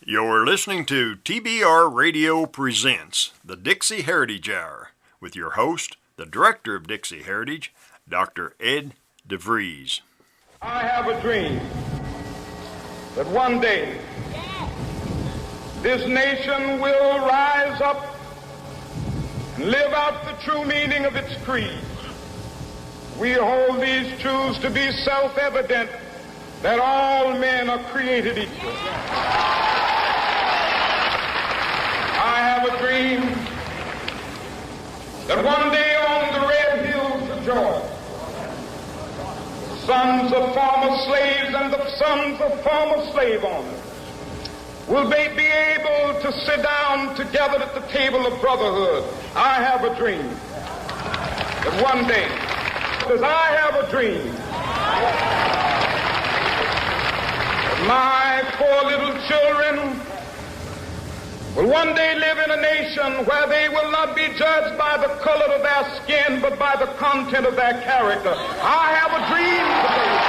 You're listening to TBR Radio Presents, the Dixie Heritage Hour, with your host, the Director of Dixie Heritage, Dr. Ed DeVries. I have a dream that one day this nation will rise up and live out the true meaning of its creed. We hold these truths to be self-evident that all men are created equal. I have a dream that one day on the red hills of Georgia, sons of former slaves and the sons of former slave owners will they be able to sit down together at the table of brotherhood. I have a dream that one day, because I have a dream that my poor little children will one day live in a nation where they will not be judged by the color of their skin, but by the content of their character. I have a dream today.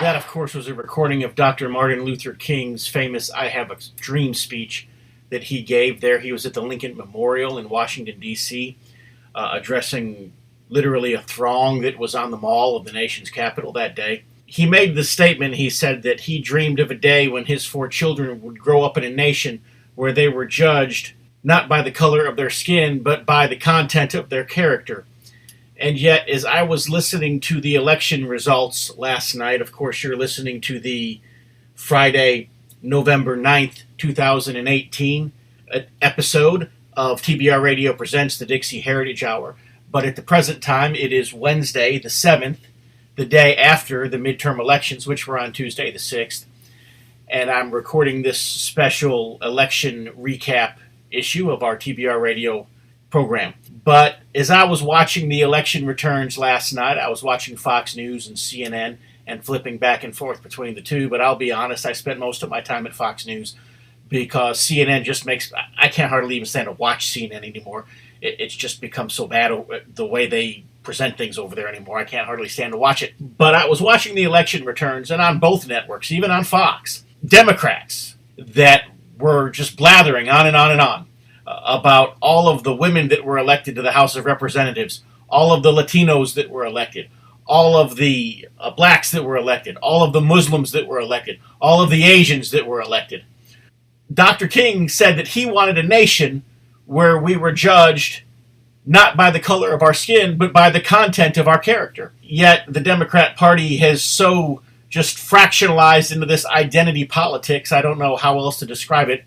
That, of course, was a recording of Dr. Martin Luther King's famous I Have a Dream speech that he gave there. He was at the Lincoln Memorial in Washington, D.C., addressing literally a throng that was on the mall of the nation's capital that day. He made the statement, he said, that he dreamed of a day when his 4 children would grow up in a nation where they were judged not by the color of their skin, but by the content of their character. And yet, as I was listening to the election results last night, of course, you're listening to the Friday, November 9th, 2018 episode of TBR Radio Presents, the Dixie Heritage Hour. But at the present time, it is Wednesday, the 7th, the day after the midterm elections, which were on Tuesday the 6th. And I'm recording this special election recap issue of our TBR radio program. But as I was watching the election returns last night, I was watching Fox News and CNN and flipping back and forth between the two. But I'll be honest, I spent most of my time at Fox News because CNN just makes... I can't hardly even stand to watch CNN anymore. It's just become so bad the way they present things over there anymore. I can't hardly stand to watch it. But I was watching the election returns, and on both networks, even on Fox, Democrats that were just blathering on and on and on about all of the women that were elected to the House of Representatives, all of the Latinos that were elected, all of the blacks that were elected, all of the Muslims that were elected, all of the Asians that were elected. Dr. King said that he wanted a nation where we were judged not by the color of our skin, but by the content of our character. Yet the Democrat Party has so just fractionalized into this identity politics, I don't know how else to describe it,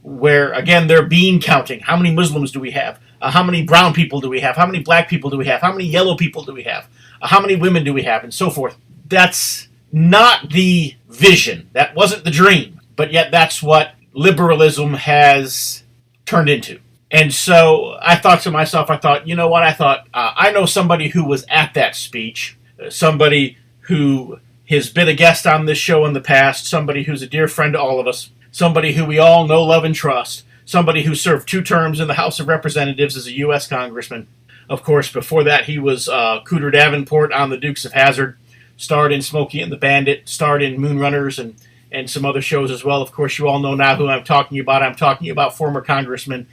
where, again, they're bean counting. How many Muslims do we have? How many brown people do we have? How many black people do we have? How many yellow people do we have? How many women do we have? And so forth. That's not the vision. That wasn't the dream. But yet that's what liberalism has turned into. And so I thought to myself, you know what? I know somebody who was at that speech, somebody who has been a guest on this show in the past, somebody who's a dear friend to all of us, somebody who we all know, love, and trust, somebody who served 2 terms in the House of Representatives as a U.S. congressman. Of course, before that, he was Cooter Davenport on the Dukes of Hazzard, starred in Smokey and the Bandit, starred in Moonrunners and some other shows as well. Of course, you all know now who I'm talking about. I'm talking about former Congressman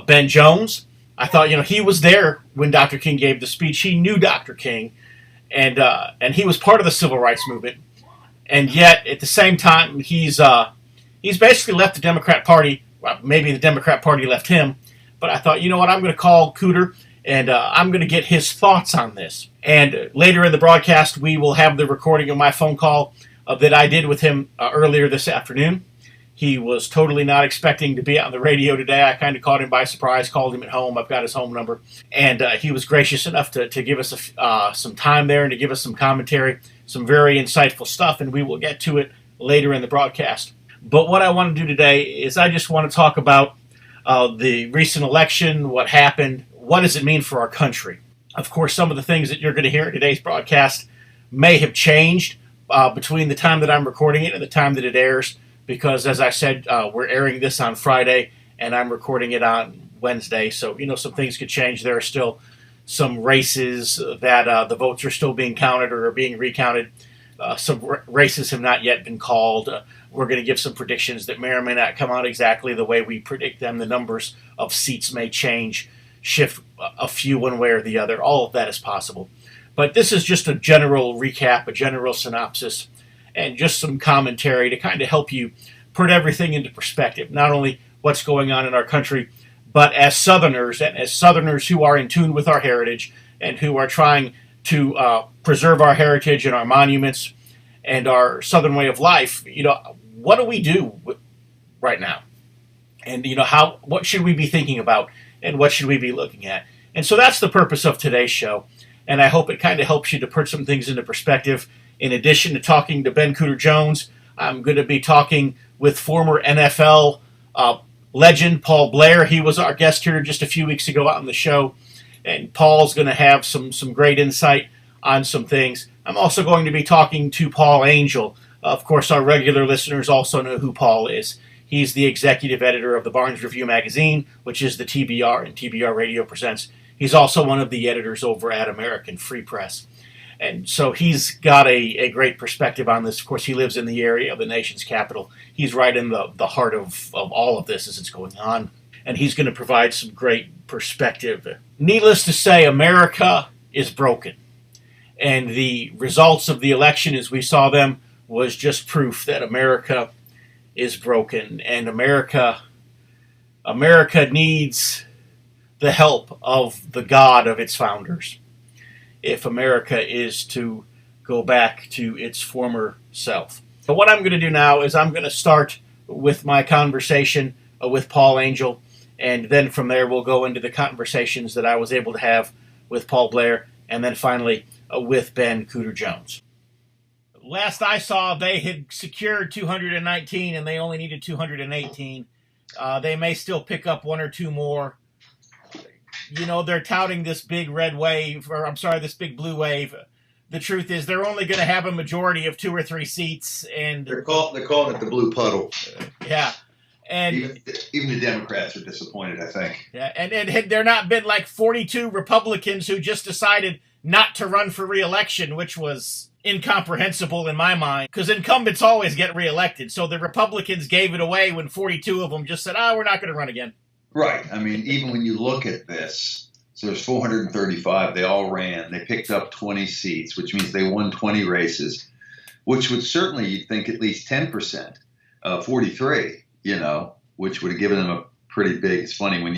Ben Jones. I thought, he was there when Dr. King gave the speech. He knew Dr. King, and he was part of the civil rights movement. And yet, at the same time, he's basically left the Democrat Party. Well, maybe the Democrat Party left him. But I thought, you know what, I'm going to call Cooter, and I'm going to get his thoughts on this. And later in the broadcast, we will have the recording of my phone call that I did with him earlier this afternoon. He was totally not expecting to be on the radio today. I kind of caught him by surprise, called him at home. I've got his home number. And he was gracious enough to give us some time there and to give us some commentary, some very insightful stuff, and we will get to it later in the broadcast. But what I want to do today is I just want to talk about the recent election, what happened, what does it mean for our country. Of course, some of the things that you're going to hear in today's broadcast may have changed between the time that I'm recording it and the time that it airs. Because, as I said, we're airing this on Friday, and I'm recording it on Wednesday. So, some things could change. There are still some races that the votes are still being counted or are being recounted. Some races have not yet been called. We're going to give some predictions that may or may not come out exactly the way we predict them. The numbers of seats may change, shift a few one way or the other. All of that is possible. But this is just a general recap, a general synopsis, and just some commentary to kind of help you put everything into perspective. Not only what's going on in our country, but as Southerners, and as Southerners who are in tune with our heritage and who are trying to preserve our heritage and our monuments and our Southern way of life, what do we do right now? And, what should we be thinking about and what should we be looking at? And so that's the purpose of today's show. And I hope it kind of helps you to put some things into perspective. In addition to talking to Ben Cooter Jones, I'm going to be talking with former NFL legend Paul Blair. He was our guest here just a few weeks ago on the show. And Paul's going to have some great insight on some things. I'm also going to be talking to Paul Angel. Of course, our regular listeners also know who Paul is. He's the executive editor of the Barnes Review magazine, which is the TBR and TBR Radio Presents. He's also one of the editors over at American Free Press. And so he's got a great perspective on this. Of course, he lives in the area of the nation's capital. He's right in the heart of all of this as it's going on. And he's going to provide some great perspective. Needless to say, America is broken. And the results of the election as we saw them was just proof that America is broken. And America needs the help of the God of its founders if America is to go back to its former self. But what I'm going to do now is I'm going to start with my conversation with Paul Angel, and then from there we'll go into the conversations that I was able to have with Paul Blair, and then finally with Ben Cooter Jones. Last I saw, they had secured 219 and they only needed 218. They may still pick up one or two more. They're touting this big red wave, this big blue wave. The truth is they're only going to have a majority of 2 or 3 seats. And they're calling it the blue puddle. Yeah. And even the Democrats are disappointed, I think. Yeah, and had there not been like 42 Republicans who just decided not to run for re-election, which was incomprehensible in my mind, because incumbents always get re-elected. So the Republicans gave it away when 42 of them just said, we're not going to run again. Right. I mean, even when you look at this, so there's 435. They all ran. They picked up 20 seats, which means they won 20 races, which would certainly, you'd think, at least 10%, 43, which would have given them a pretty big, it's funny when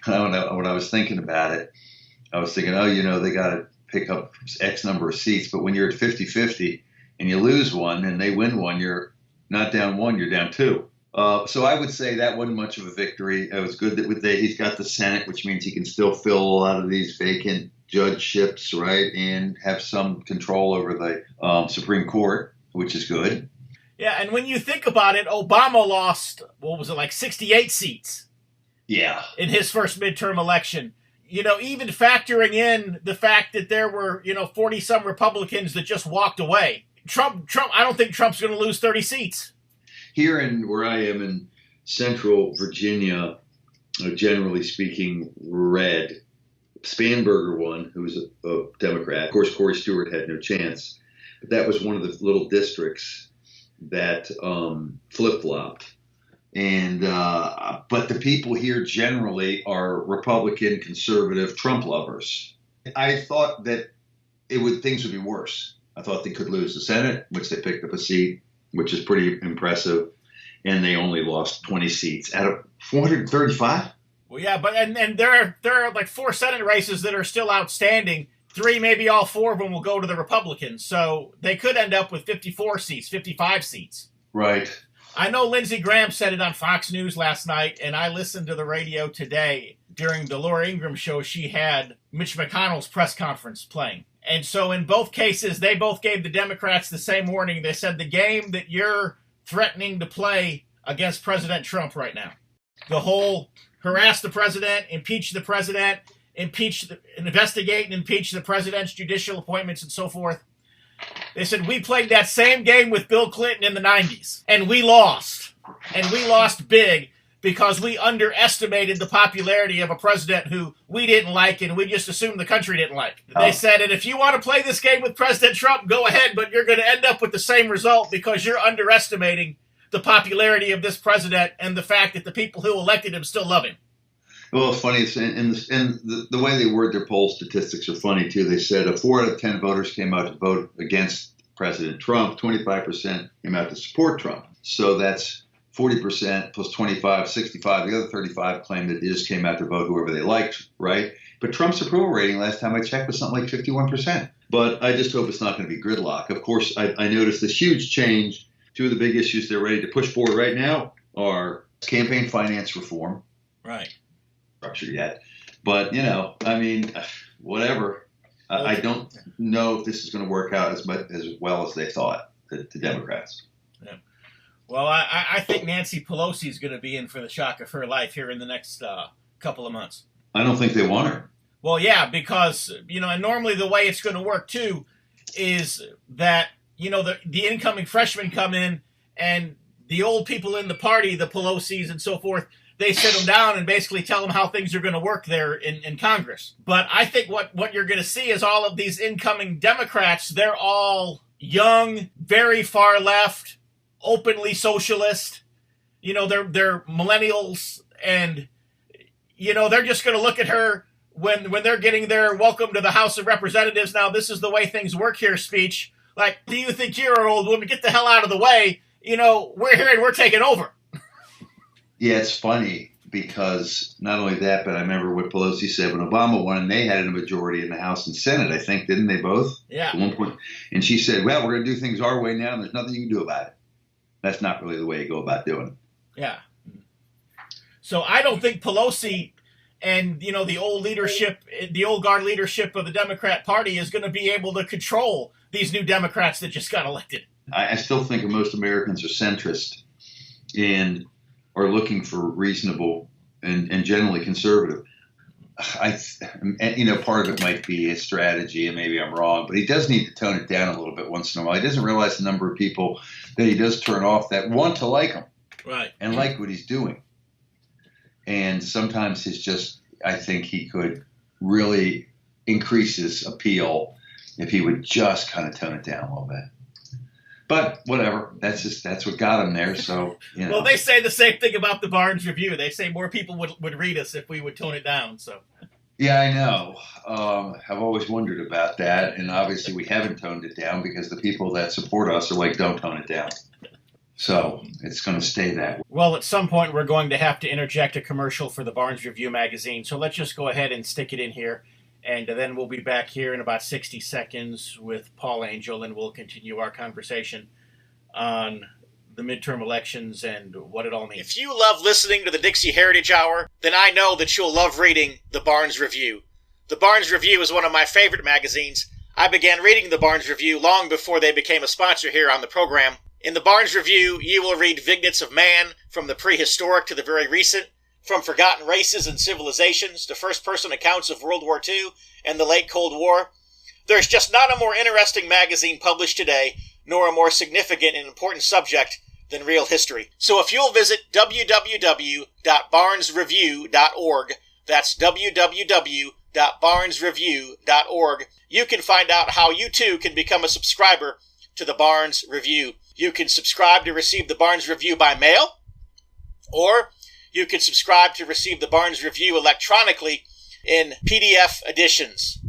when I was thinking about it, I was thinking, they got to pick up X number of seats. But when you're at 50-50 and you lose one and they win one, you're not down one, you're down 2. So I would say that wasn't much of a victory. It was good that he's got the Senate, which means he can still fill a lot of these vacant judgeships, right, and have some control over the Supreme Court, which is good. Yeah, and when you think about it, Obama lost, 68 seats? Yeah. In his first midterm election. Even factoring in the fact that there were, 40-some Republicans that just walked away. Trump, I don't think Trump's going to lose 30 seats. Here where I am in central Virginia, generally speaking, red. Spanberger won, who was a Democrat. Of course, Corey Stewart had no chance. But that was one of the little districts that flip-flopped. And but the people here generally are Republican, conservative, Trump lovers. I thought that things would be worse. I thought they could lose the Senate, which they picked up a seat, which is pretty impressive, and they only lost 20 seats out of 435. Well, yeah, but and there are like 4 Senate races that are still outstanding. 3, maybe all 4 of them will go to the Republicans, so they could end up with 54 seats, 55 seats. Right. I know Lindsey Graham said it on Fox News last night, and I listened to the radio today during the Laura Ingraham show. She had Mitch McConnell's press conference playing. And so in both cases, they both gave the Democrats the same warning. They said the game that you're threatening to play against President Trump right now, the whole harass the president, impeach the president, investigate and impeach the president's judicial appointments and so forth. They said, we played that same game with Bill Clinton in the 90s, and we lost. And we lost big. because we underestimated the popularity of a president who we didn't like and we just assumed the country didn't like. They said, and if you want to play this game with President Trump, go ahead, but you're going to end up with the same result because you're underestimating the popularity of this president and the fact that the people who elected him still love him. Well, it's funny, and the way they word their poll statistics are funny, too. They said 4 out of 10 voters came out to vote against President Trump, 25% came out to support Trump. So that's 40% plus 25, 65. The other 35 claimed that they just came out to vote whoever they liked, right? But Trump's approval rating last time I checked was something like 51%. But I just hope it's not going to be gridlock. Of course, I noticed this huge change. Two of the big issues they're ready to push forward right now are campaign finance reform. Right. Structure yet. But, whatever. I don't know if this is going to work out as well as they thought, the Democrats. Yeah. Well, I think Nancy Pelosi is going to be in for the shock of her life here in the next couple of months. I don't think they want her. Well, yeah, because, and normally the way it's going to work, too, is that, the incoming freshmen come in and the old people in the party, the Pelosi's and so forth, they sit them down and basically tell them how things are going to work there in Congress. But I think what you're going to see is all of these incoming Democrats, they're all young, very far left, openly socialist, they're millennials, and, they're just going to look at her when they're getting their welcome to the House of Representatives, now this is the way things work here speech, like, do you think you're an old woman? Get the hell out of the way. We're here and we're taking over. Yeah, it's funny because not only that, but I remember what Pelosi said when Obama won, and they had a majority in the House and Senate, I think, didn't they both? Yeah. At one point. And she said, well, we're going to do things our way now, and there's nothing you can do about it. That's not really the way you go about doing it. Yeah. So I don't think Pelosi and, the old leadership, the old guard leadership of the Democrat Party is going to be able to control these new Democrats that just got elected. I still think most Americans are centrist and are looking for reasonable and generally conservative. Part of it might be a strategy, and maybe I'm wrong, but he does need to tone it down a little bit once in a while. He doesn't realize the number of people that he does turn off that want to like him, right, and like what he's doing. And sometimes I think he could really increase his appeal if he would just kind of tone it down a little bit. But whatever, that's what got him there. So, Well, they say the same thing about the Barnes Review. They say more people would read us if we would tone it down. So, yeah, I know. I've always wondered about that, and obviously we haven't toned it down because the people that support us are like, don't tone it down. So it's going to stay that way. Well, at some point we're going to have to interject a commercial for the Barnes Review magazine. So let's just go ahead and stick it in here. And then we'll be back here in about 60 seconds with Paul Angel, and we'll continue our conversation on the midterm elections and what it all means. If you love listening to the Dixie Heritage Hour, then I know that you'll love reading the Barnes Review. The Barnes Review is one of my favorite magazines. I began reading the Barnes Review long before they became a sponsor here on the program. In the Barnes Review, you will read vignettes of man, from the prehistoric to the very recent, from forgotten races and civilizations to first-person accounts of World War II and the late Cold War. There's just not a more interesting magazine published today, nor a more significant and important subject than real history. So if you'll visit www.barnesreview.org, that's www.barnesreview.org, you can find out how you too can become a subscriber to the Barnes Review. You can subscribe to receive the Barnes Review by mail, or you can subscribe to receive the Barnes Review electronically in PDF editions.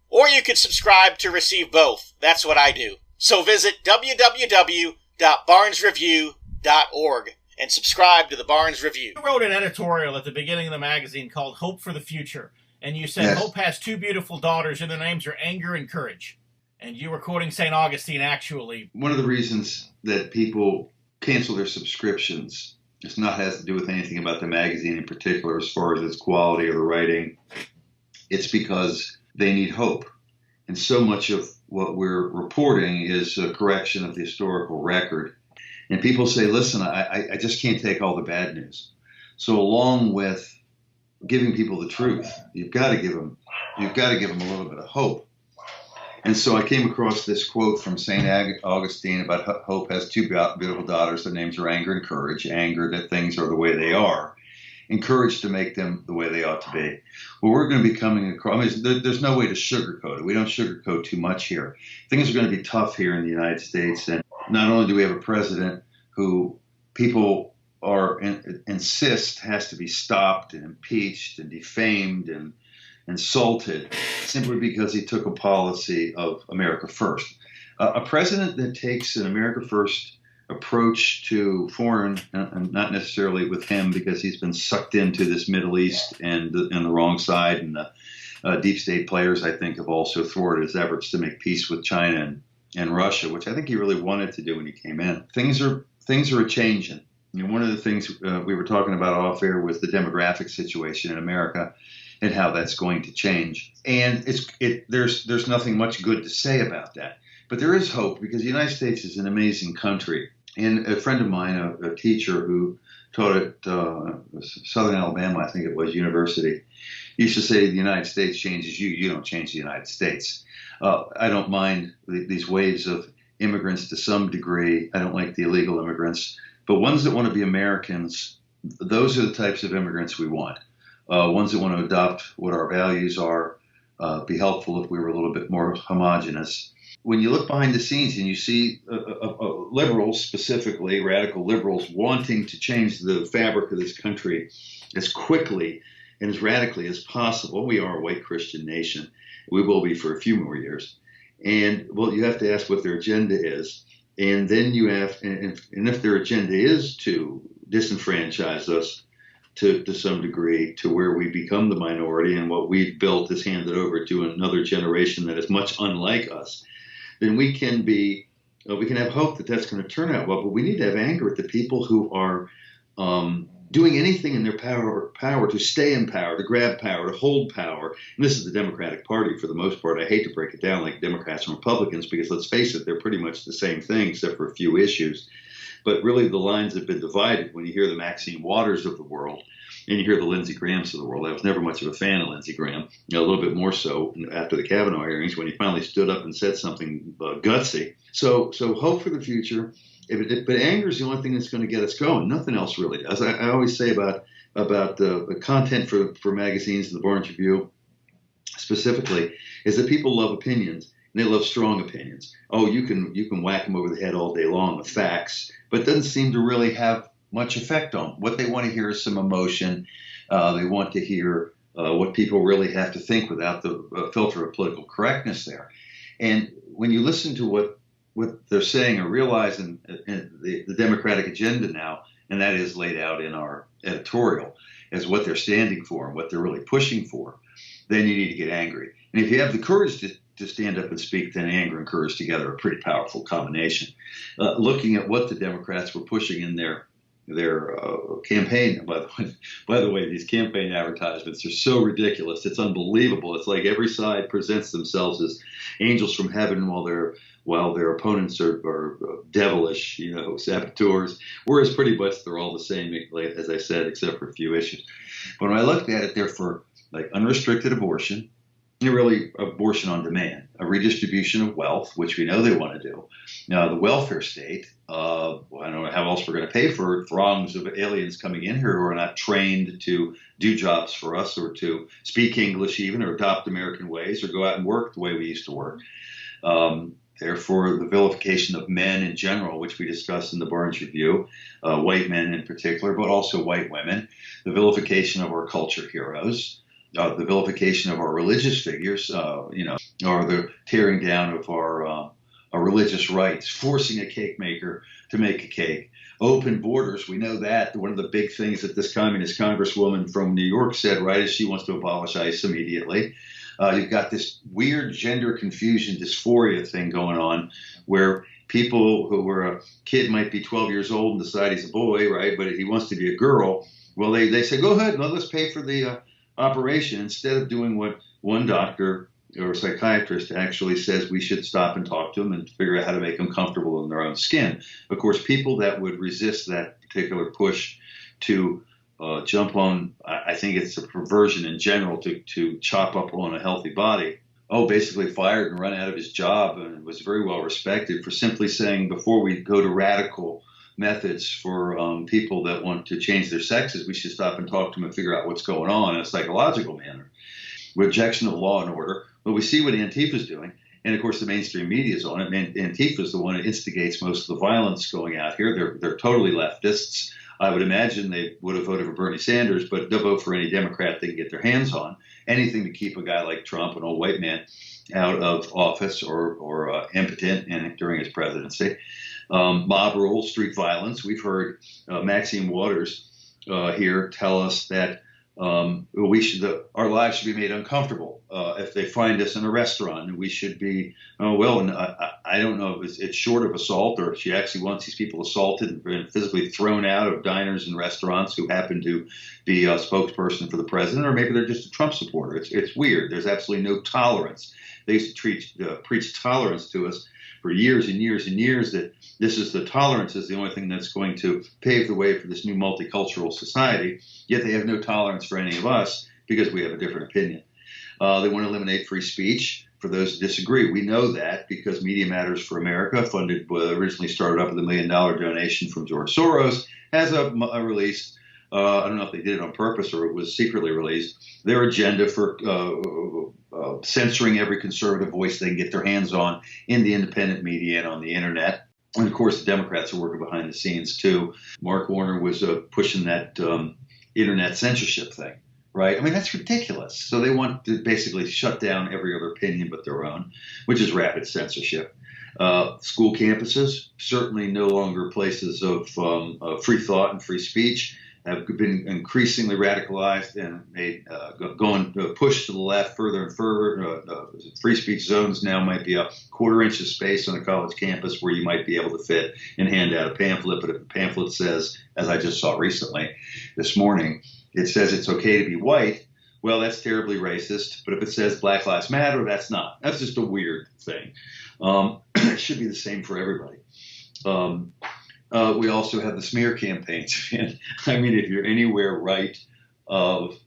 Or you can subscribe to receive both. That's what I do. So visit www.barnesreview.org and subscribe to the Barnes Review. You wrote an editorial at the beginning of the magazine called Hope for the Future. And you said, yes, Hope has two beautiful daughters and their names are Anger and Courage. And you were quoting St. Augustine, actually. One of the reasons that people cancel their subscriptions, it's not has to do with anything about the magazine in particular as far as its quality or the writing. It's because they need hope. And so much of what we're reporting is a correction of the historical record. And people say, listen, I just can't take all the bad news. So along with giving people the truth, you've got to give them a little bit of hope. And so I came across this quote from St. Augustine about hope has two beautiful daughters. Their names are anger and courage. Anger, that things are the way they are. And courage to make them the way they ought to be. Well, we're going to be coming across, there's no way to sugarcoat it. We don't sugarcoat too much here. Things are going to be tough here in the United States. And not only do we have a president who people insist has to be stopped and impeached and defamed and insulted simply because he took a policy of America first. A president that takes an America first approach to foreign, and not necessarily with him because he's been sucked into this Middle East and the wrong side, and the deep state players, I think, have also thwarted his efforts to make peace with China and Russia, which I think he really wanted to do when he came in. Things are a-changing. You know, one of the things we were talking about off air was the demographic situation in America and how that's going to change. And there's nothing much good to say about that. But there is hope because the United States is an amazing country. And a friend of mine, a teacher who taught at Southern Alabama, I think it was, university, used to say the United States changes you, you don't change the United States. I don't mind these waves of immigrants to some degree. I don't like the illegal immigrants. But ones that want to be Americans, those are the types of immigrants we want. Ones that want to adopt what our values are, be helpful if we were a little bit more homogenous. When you look behind the scenes and you see liberals, specifically radical liberals, wanting to change the fabric of this country as quickly and as radically as possible, we are a white Christian nation. We will be for a few more years. And, well, you have to ask what their agenda is. And then you have, and if their agenda is to disenfranchise us to some degree to where we become the minority and what we've built is handed over to another generation that is much unlike us, then we can have hope that that's going to turn out well. But we need to have anger at the people who are doing anything in their power to stay in power, to grab power, to hold power. And this is the Democratic Party for the most part. I hate to break it down like Democrats and Republicans because, let's face it, they're pretty much the same thing except for a few issues. But really the lines have been divided when you hear the Maxine Waters of the world and you hear the Lindsey Grahams of the world. I was never much of a fan of Lindsey Graham, a little bit more so after the Kavanaugh hearings when he finally stood up and said something gutsy. So hope for the future. But anger is the only thing that's going to get us going. Nothing else really does. I always say about the content for magazines and the Barnes Review specifically is that people love opinions and they love strong opinions. Oh, you can whack them over the head all day long with facts, but it doesn't seem to really have much effect on them. What they want to hear is some emotion. They want to hear what people really have to think without the filter of political correctness there. And when you listen to what they're saying or realizing the Democratic agenda now, and that is laid out in our editorial as what they're standing for and what they're really pushing for, then you need to get angry. And if you have the courage to stand up and speak, then anger and courage together are a pretty powerful combination. Looking at what the Democrats were pushing in their campaign, by the way, these campaign advertisements are so ridiculous. It's unbelievable. It's like every side presents themselves as angels from heaven while their opponents are devilish, saboteurs. Whereas pretty much they're all the same, as I said, except for a few issues. But when I looked at it, they're for like unrestricted abortion, really abortion on demand, a redistribution of wealth, which we know they want to do. Now, the welfare state, I don't know how else we're going to pay for throngs of aliens coming in here who are not trained to do jobs for us or to speak English even or adopt American ways or go out and work the way we used to work. Therefore, the vilification of men in general, which we discussed in the Barnes Review, white men in particular, but also white women, the vilification of our culture heroes, the vilification of our religious figures, or the tearing down of our religious rights, forcing a cake maker to make a cake, open borders. We know that one of the big things that this communist congresswoman from New York said, right, is she wants to abolish ICE immediately. You've got this weird gender confusion, dysphoria thing going on where people who were a kid might be 12 years old and decide he's a boy, right, but he wants to be a girl. Well, they say, go ahead, let us pay for the operation instead of doing what one doctor or psychiatrist actually says we should stop and talk to them and figure out how to make them comfortable in their own skin. Of course, people that would resist that particular push to jump on, I think it's a perversion in general to chop up on a healthy body, basically fired and run out of his job, and was very well respected for simply saying, before we go to radical methods for people that want to change their sexes, we should stop and talk to them and figure out what's going on in a psychological manner. Rejection of law and order. But we see what Antifa's doing. And of course, the mainstream media is on it. Antifa is the one that instigates most of the violence going out here. They're totally leftists. I would imagine they would have voted for Bernie Sanders, but they'll vote for any Democrat they can get their hands on. Anything to keep a guy like Trump, an old white man, out of office or impotent during his presidency. Mob rule, street violence. We've heard Maxine Waters here tell us that our lives should be made uncomfortable if they find us in a restaurant, and we should be I don't know if it's short of assault, or if she actually wants these people assaulted and physically thrown out of diners and restaurants who happen to be a spokesperson for the president, or maybe they're just a Trump supporter. It's weird. There's absolutely no tolerance. They used to preach tolerance to us for years and years and years, that this is the tolerance is the only thing that's going to pave the way for this new multicultural society. Yet they have no tolerance for any of us because we have a different opinion. They want to eliminate free speech for those who disagree. We know that because Media Matters for America, funded, originally started up with $1 million donation from George Soros, has released, I don't know if they did it on purpose or it was secretly released, their agenda for censoring every conservative voice they can get their hands on in the independent media and on the internet. And of course, the Democrats are working behind the scenes too. Mark Warner was pushing that internet censorship thing, right? I mean, that's ridiculous. So they want to basically shut down every other opinion but their own, which is rapid censorship. School campuses, certainly no longer places of free thought and free speech, have been increasingly radicalized and made pushed to the left further and further. Free speech zones now might be a quarter inch of space on a college campus where you might be able to fit and hand out a pamphlet. But if the pamphlet says, as I just saw recently this morning, it says it's okay to be white, well, that's terribly racist. But if it says Black Lives Matter, that's not. That's just a weird thing. It should be the same for everybody. We also have the smear campaigns. I mean, if you're anywhere right of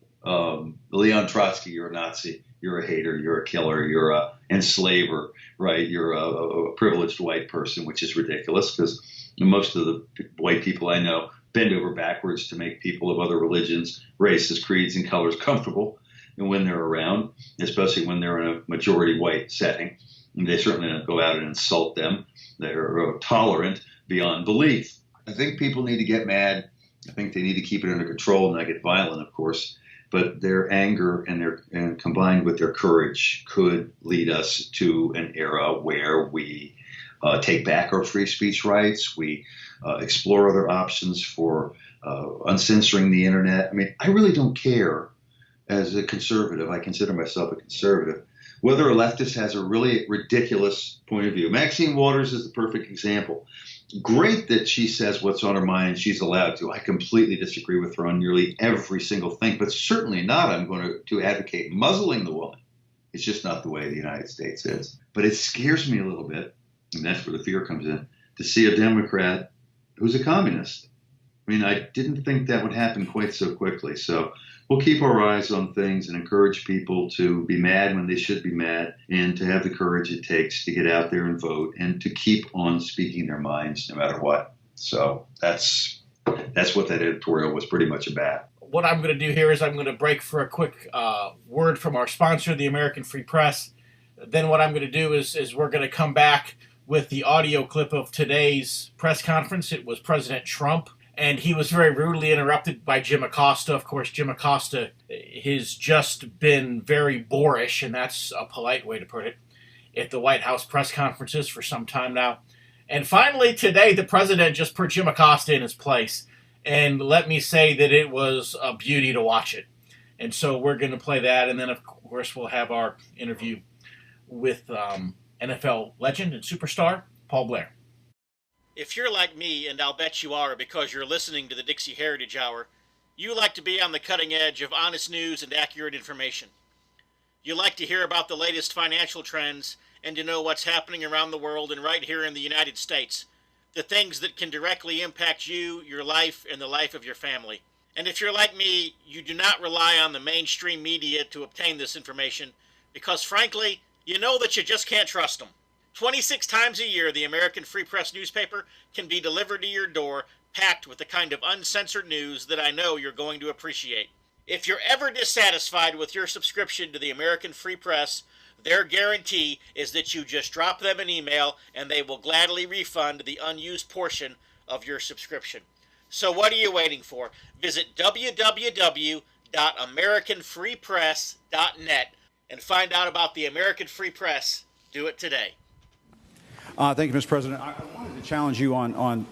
Leon Trotsky, you're a Nazi, you're a hater, you're a killer, you're a enslaver, right? You're a privileged white person, which is ridiculous because most of the white people I know bend over backwards to make people of other religions, races, creeds, and colors comfortable and when they're around, especially when they're in a majority white setting. And they certainly don't go out and insult them. They're tolerant beyond belief. I think people need to get mad. I think they need to keep it under control and not get violent, of course. But their anger and combined with their courage could lead us to an era where we take back our free speech rights. We explore other options for uncensoring the internet. I mean, I really don't care as a conservative. I consider myself a conservative. Whether a leftist has a really ridiculous point of view. Maxine Waters is the perfect example. Great that she says what's on her mind and she's allowed to. I completely disagree with her on nearly every single thing, but certainly not I'm going to advocate muzzling the woman. It's just not the way the United States is. But it scares me a little bit, and that's where the fear comes in, to see a Democrat who's a communist. I mean, I didn't think that would happen quite so quickly. So we'll keep our eyes on things and encourage people to be mad when they should be mad and to have the courage it takes to get out there and vote and to keep on speaking their minds no matter what. So that's what that editorial was pretty much about. What I'm going to do here is I'm going to break for a quick word from our sponsor, the American Free Press. Then what I'm going to do is we're going to come back with the audio clip of today's press conference. It was President Trump. And he was very rudely interrupted by Jim Acosta. Of course, Jim Acosta has just been very boorish, and that's a polite way to put it, at the White House press conferences for some time now. And finally, today, the president just put Jim Acosta in his place. And let me say that it was a beauty to watch it. And so we're going to play that. And then, of course, we'll have our interview with NFL legend and superstar Paul Blair. If you're like me, and I'll bet you are because you're listening to the Dixie Heritage Hour, you like to be on the cutting edge of honest news and accurate information. You like to hear about the latest financial trends and to know what's happening around the world and right here in the United States, the things that can directly impact you, your life, and the life of your family. And if you're like me, you do not rely on the mainstream media to obtain this information because, frankly, you know that you just can't trust them. 26 times a year, the American Free Press newspaper can be delivered to your door, packed with the kind of uncensored news that I know you're going to appreciate. If you're ever dissatisfied with your subscription to the American Free Press, their guarantee is that you just drop them an email and they will gladly refund the unused portion of your subscription. So what are you waiting for? Visit www.americanfreepress.net and find out about the American Free Press. Do it today. Thank you, Mr. President. I wanted to challenge you on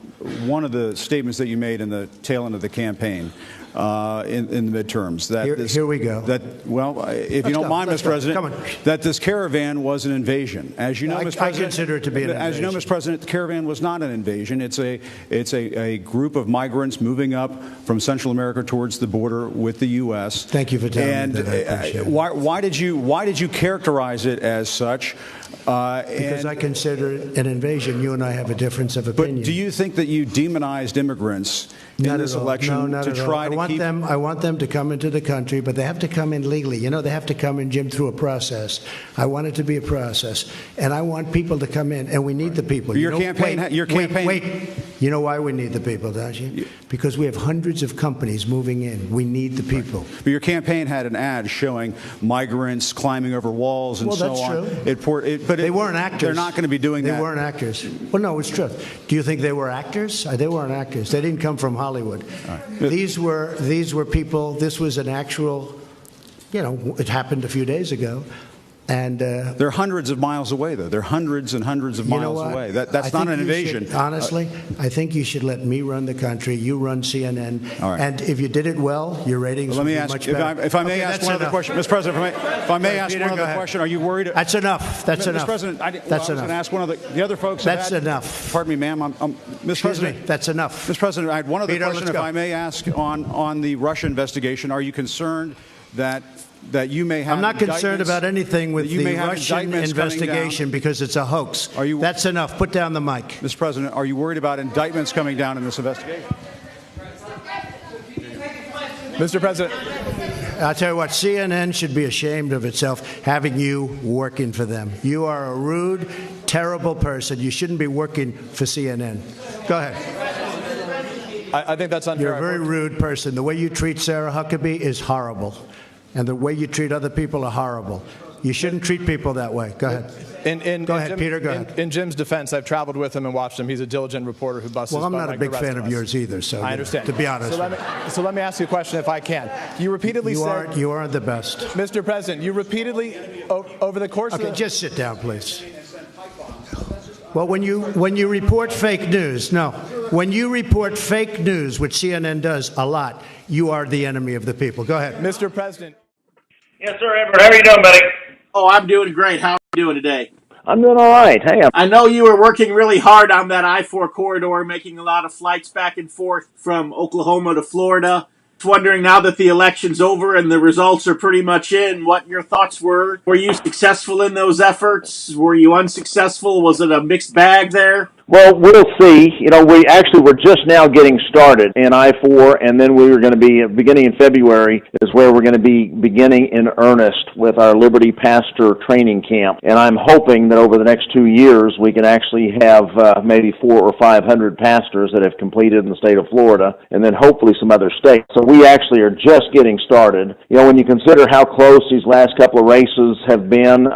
one of the statements that you made in the tail end of the campaign in the midterms. That here we go. If you don't mind, Mr. President, that this caravan was an invasion. As you know, Mr. President, I consider it to be an invasion. As you know, Mr. President, the caravan was not an invasion. It's a group of migrants moving up from Central America towards the border with the U.S. Thank you for telling me that. I appreciate it. Why did you characterize it as such? Because I consider it an invasion. You and I have a difference of opinion. But do you think that you demonized immigrants in this election to try to keep? I want them to come into the country, but they have to come in legally. You know, they have to come in, Jim, through a process. I want it to be a process, and I want people to come in, and we need the people. Your campaign. Wait. You know why we need the people, don't you? Because we have hundreds of companies moving in. We need the people. But your campaign had an ad showing migrants climbing over walls and so on. That's true. But they weren't actors. They're not going to be doing that. They weren't actors. Well, no, it's true. Do you think they were actors? They weren't actors. They didn't come from Hollywood. Right. These were people. This was an actual. It happened a few days ago. And they're hundreds of miles away, though. They're hundreds and hundreds of miles away. That's not an invasion. Honestly, I think you should let me run the country. You run CNN. All right. And if you did it well, your ratings would be much better. If I may ask one other question, Mr. President, if I may ask one other question, are you worried? That's enough. That's enough. Mr. President, I was going to ask one of the other folks. That's enough. Pardon me, ma'am. Mr. President, that's enough. Mr. President, I had one other question, if I may ask, on the Russia investigation. Are you concerned that you may have? I'm not concerned about anything with the Russian investigation because it's a hoax. That's enough. Put down the mic. Mr. President, are you worried about indictments coming down in this investigation? Mr. President. I'll tell you what, CNN should be ashamed of itself having you working for them. You are a rude, terrible person. You shouldn't be working for CNN. Go ahead. I think that's unfair. You're a very rude person. The way you treat Sarah Huckabee is horrible. And the way you treat other people are horrible. You shouldn't treat people that way. Go ahead. Go ahead, Peter. Go ahead. In Jim's defense, I've traveled with him and watched him. He's a diligent reporter who busts his butt. Well, I'm not a big fan of yours either, so I understand. To be honest. So let me ask you a question, if I can. You repeatedly said you aren't the best, Mr. President. You repeatedly over the course of just sit down, please. Well, when you report fake news, when you report fake news, which CNN does a lot, you are the enemy of the people. Go ahead, Mr. President. Yes, sir, Edward. How are you doing, buddy? Oh, I'm doing great. How are you doing today? I'm doing all right. Hey, I know you were working really hard on that I-4 corridor, making a lot of flights back and forth from Oklahoma to Florida. Just wondering, now that the election's over and the results are pretty much in, what your thoughts were. Were you successful in those efforts? Were you unsuccessful? Was it a mixed bag there? Well, we'll see. We actually were just now getting started in I-4, and then we were going to be, beginning in February, is where we're going to be beginning in earnest with our Liberty Pastor Training Camp. And I'm hoping that over the next 2 years, we can actually have maybe 400 or 500 pastors that have completed in the state of Florida, and then hopefully some other states. So we actually are just getting started. When you consider how close these last couple of races have been,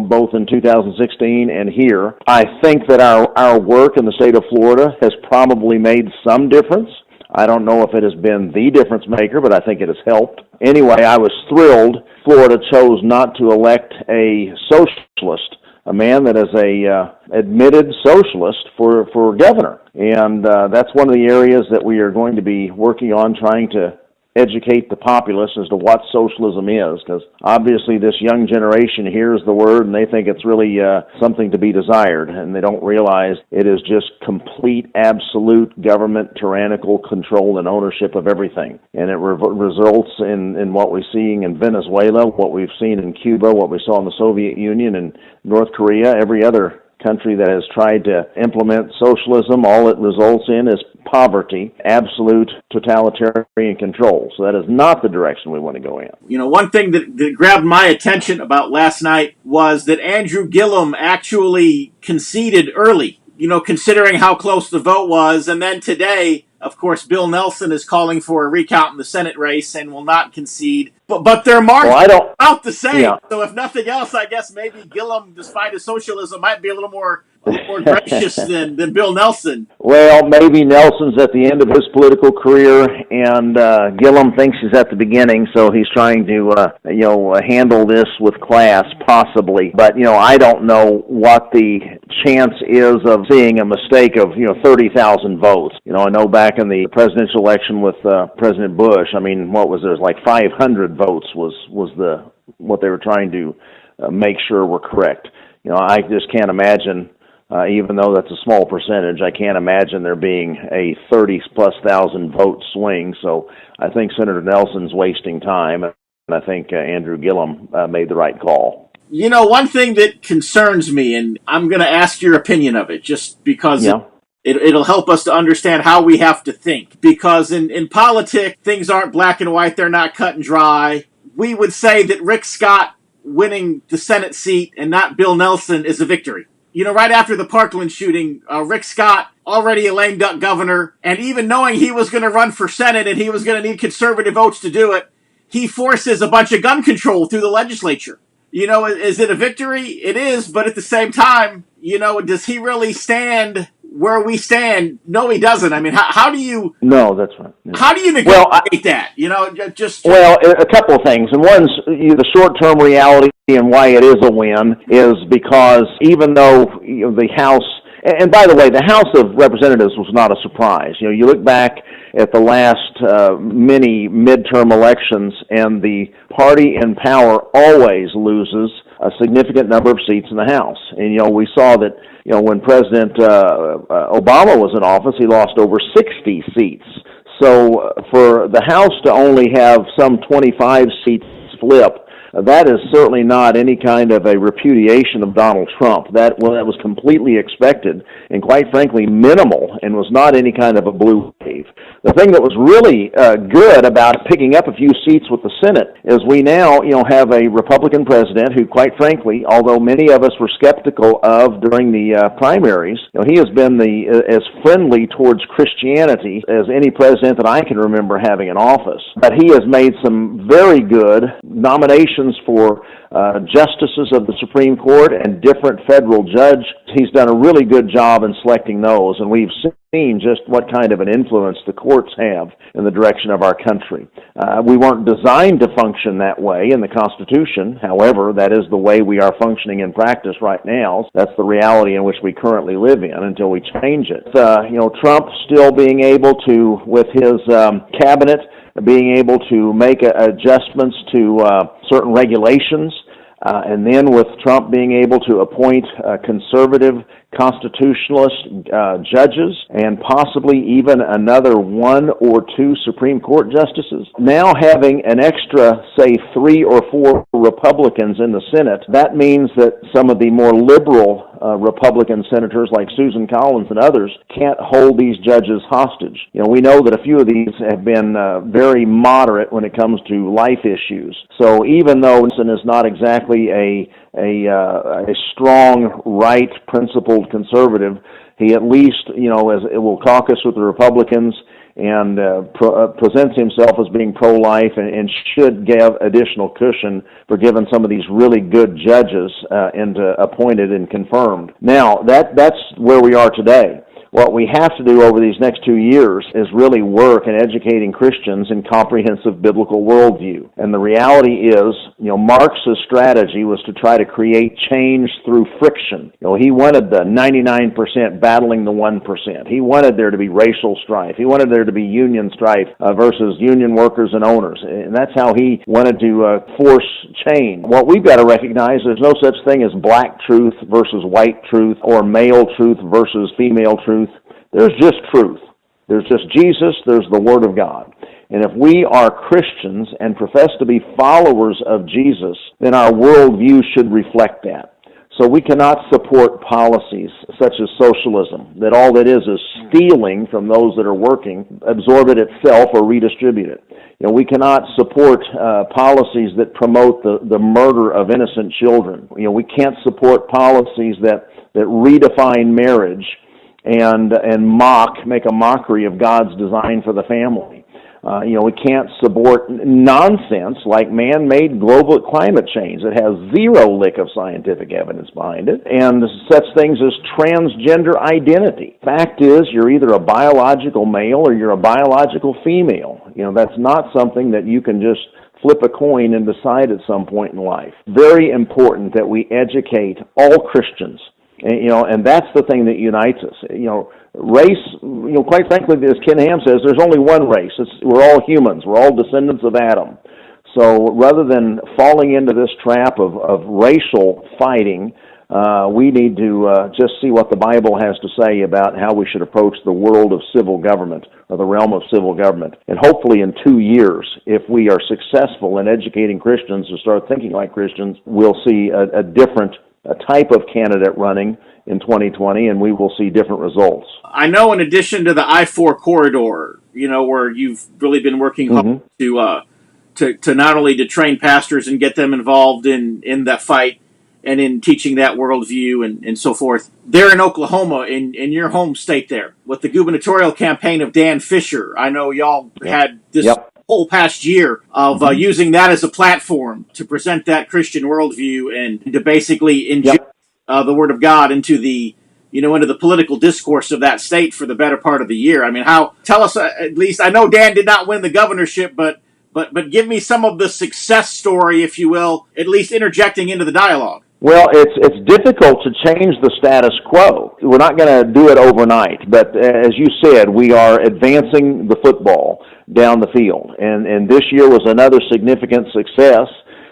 both in 2016 and here, I think that our work in the state of Florida has probably made some difference. I don't know if it has been the difference maker, but I think it has helped. Anyway, I was thrilled Florida chose not to elect a socialist, a man that is a admitted socialist for governor. And that's one of the areas that we are going to be working on, trying to educate the populace as to what socialism is, because obviously this young generation hears the word and they think it's really something to be desired, and they don't realize it is just complete, absolute government tyrannical control and ownership of everything. And it results in what we're seeing in Venezuela, what we've seen in Cuba, what we saw in the Soviet Union and North Korea, every other country that has tried to implement socialism. All it results in is poverty, absolute totalitarian control. So that is not the direction we want to go in. You know, one thing that grabbed my attention about last night was that Andrew Gillum actually conceded early, you know, considering how close the vote was. And then today, of course, Bill Nelson is calling for a recount in the Senate race and will not concede. But their margins are about the same. Yeah. So if nothing else, I guess maybe Gillum, despite his socialism, might be a little more gracious than Bill Nelson. Well, maybe Nelson's at the end of his political career, and Gillum thinks he's at the beginning, so he's trying to, handle this with class, possibly. But, I don't know what the chance is of seeing a mistake of, 30,000 votes. I know back in the presidential election with President Bush, what was there? Like 500 votes was what they were trying to make sure were correct. I just can't imagine. Even though that's a small percentage, I can't imagine there being a 30-plus thousand vote swing. So I think Senator Nelson's wasting time, and I think Andrew Gillum made the right call. One thing that concerns me, and I'm going to ask your opinion of it, just because it'll help us to understand how we have to think. Because in politics, things aren't black and white, they're not cut and dry. We would say that Rick Scott winning the Senate seat and not Bill Nelson is a victory. Right after the Parkland shooting, Rick Scott, already a lame duck governor, and even knowing he was going to run for Senate and he was going to need conservative votes to do it, he forces a bunch of gun control through the legislature. Is it a victory? It is, but at the same time, does he really stand where we stand? No, he doesn't. How do you... No, that's right. Yeah. How do you negotiate that? Well, a couple of things. And one's the short-term reality and why it is a win is because even though the House... And by the way, the House of Representatives was not a surprise. You look back at the last many midterm elections, and the party in power always loses a significant number of seats in the House. And, we saw that, when President Obama was in office, he lost over 60 seats. So for the House to only have some 25 seats flip, that is certainly not any kind of a repudiation of Donald Trump. That was completely expected and, quite frankly, minimal and was not any kind of a blue wave. The thing that was really good about picking up a few seats with the Senate is we now, have a Republican president who, quite frankly, although many of us were skeptical of during the primaries, he has been as friendly towards Christianity as any president that I can remember having in office. But he has made some very good nominations for justices of the Supreme Court and different federal judges. He's done a really good job in selecting those, and we've seen just what kind of an influence the courts have in the direction of our country. We weren't designed to function that way in the Constitution. However, that is the way we are functioning in practice right now. That's the reality in which we currently live in until we change it. Trump still being able to, with his cabinet, being able to make adjustments to certain regulations, and then with Trump being able to appoint conservative constitutionalist judges and possibly even another 1 or 2 Supreme Court justices. Now having an extra, say, 3 or 4 Republicans in the Senate, that means that some of the more liberal Republican senators like Susan Collins and others can't hold these judges hostage. We know that a few of these have been very moderate when it comes to life issues. So even though Wilson is not exactly a strong, right, principled conservative, he at least, will caucus with the Republicans and presents himself as being pro-life and should give additional cushion for giving some of these really good judges appointed and confirmed. Now, that's where we are today. What we have to do over these next 2 years is really work in educating Christians in comprehensive biblical worldview. And the reality is, Marx's strategy was to try to create change through friction. He wanted the 99% battling the 1%. He wanted there to be racial strife. He wanted there to be union strife versus union workers and owners. And that's how he wanted to force change. What we've got to recognize, there's no such thing as black truth versus white truth or male truth versus female truth. There's just truth. There's just Jesus. There's the Word of God. And if we are Christians and profess to be followers of Jesus, then our worldview should reflect that. So we cannot support policies such as socialism, that all that is stealing from those that are working, absorb it itself or redistribute it. We cannot support policies that promote the murder of innocent children. We can't support policies that redefine marriage and make a mockery of God's design for the family. We can't support nonsense like man-made global climate change that has zero lick of scientific evidence behind it, and such things as transgender identity. Fact is, you're either a biological male or you're a biological female. That's not something that you can just flip a coin and decide at some point in life. Very important that we educate all Christians. And that's the thing that unites us. Race, quite frankly, as Ken Ham says, there's only one race. We're all humans. We're all descendants of Adam. So rather than falling into this trap of racial fighting, we need to just see what the Bible has to say about how we should approach the world of civil government, or the realm of civil government. And hopefully in 2 years, if we are successful in educating Christians to start thinking like Christians, we'll see a different type of candidate running in 2020, and we will see different results. I know in addition to the I-4 corridor, where you've really been working hard to not only to train pastors and get them involved in that fight and in teaching that worldview and so forth. There in Oklahoma, in your home state there, with the gubernatorial campaign of Dan Fisher, I know y'all had this whole past year of using that as a platform to present that Christian worldview and to basically inject the Word of God into the political discourse of that state for the better part of the year. I mean, tell us at least. I know Dan did not win the governorship, but give me some of the success story, if you will, at least interjecting into the dialogue. Well, it's difficult to change the status quo. We're not going to do it overnight, but as you said, we are advancing the football down the field, and this year was another significant success.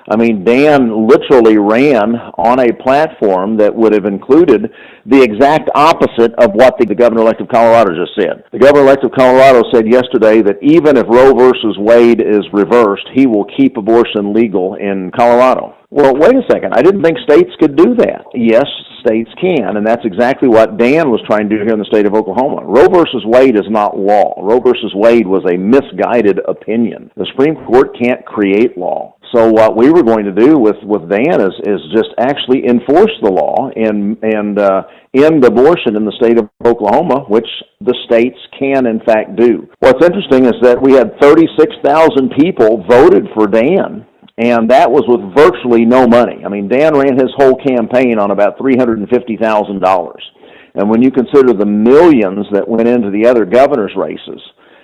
I mean, Dan literally ran on a platform that would have included the exact opposite of what the governor-elect of Colorado just said. The governor-elect of Colorado said yesterday that even if Roe versus Wade is reversed, he will keep abortion legal in Colorado. Well, wait a second. I didn't think states could do that. Yes, states can, and that's exactly what Dan was trying to do here in the state of Oklahoma. Roe versus Wade is not law. Roe versus Wade was a misguided opinion. The Supreme Court can't create law. So what we were going to do with Dan is just actually enforce the law and end abortion in the state of Oklahoma, which the states can in fact do. What's interesting is that we had 36,000 people voted for Dan, and that was with virtually no money. I mean, Dan ran his whole campaign on about $350,000. And when you consider the millions that went into the other governor's races,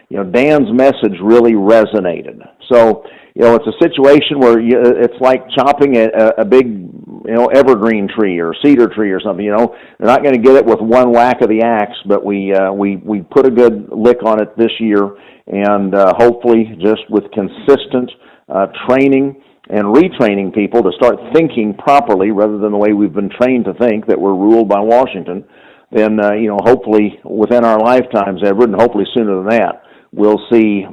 Dan's message really resonated. So, it's a situation where it's like chopping a big, evergreen tree or cedar tree or something. They're not going to get it with one whack of the axe, but we put a good lick on it this year, and hopefully just with consistent training and retraining people to start thinking properly rather than the way we've been trained to think, that we're ruled by Washington, then, hopefully within our lifetimes, Edward, and hopefully sooner than that, we'll see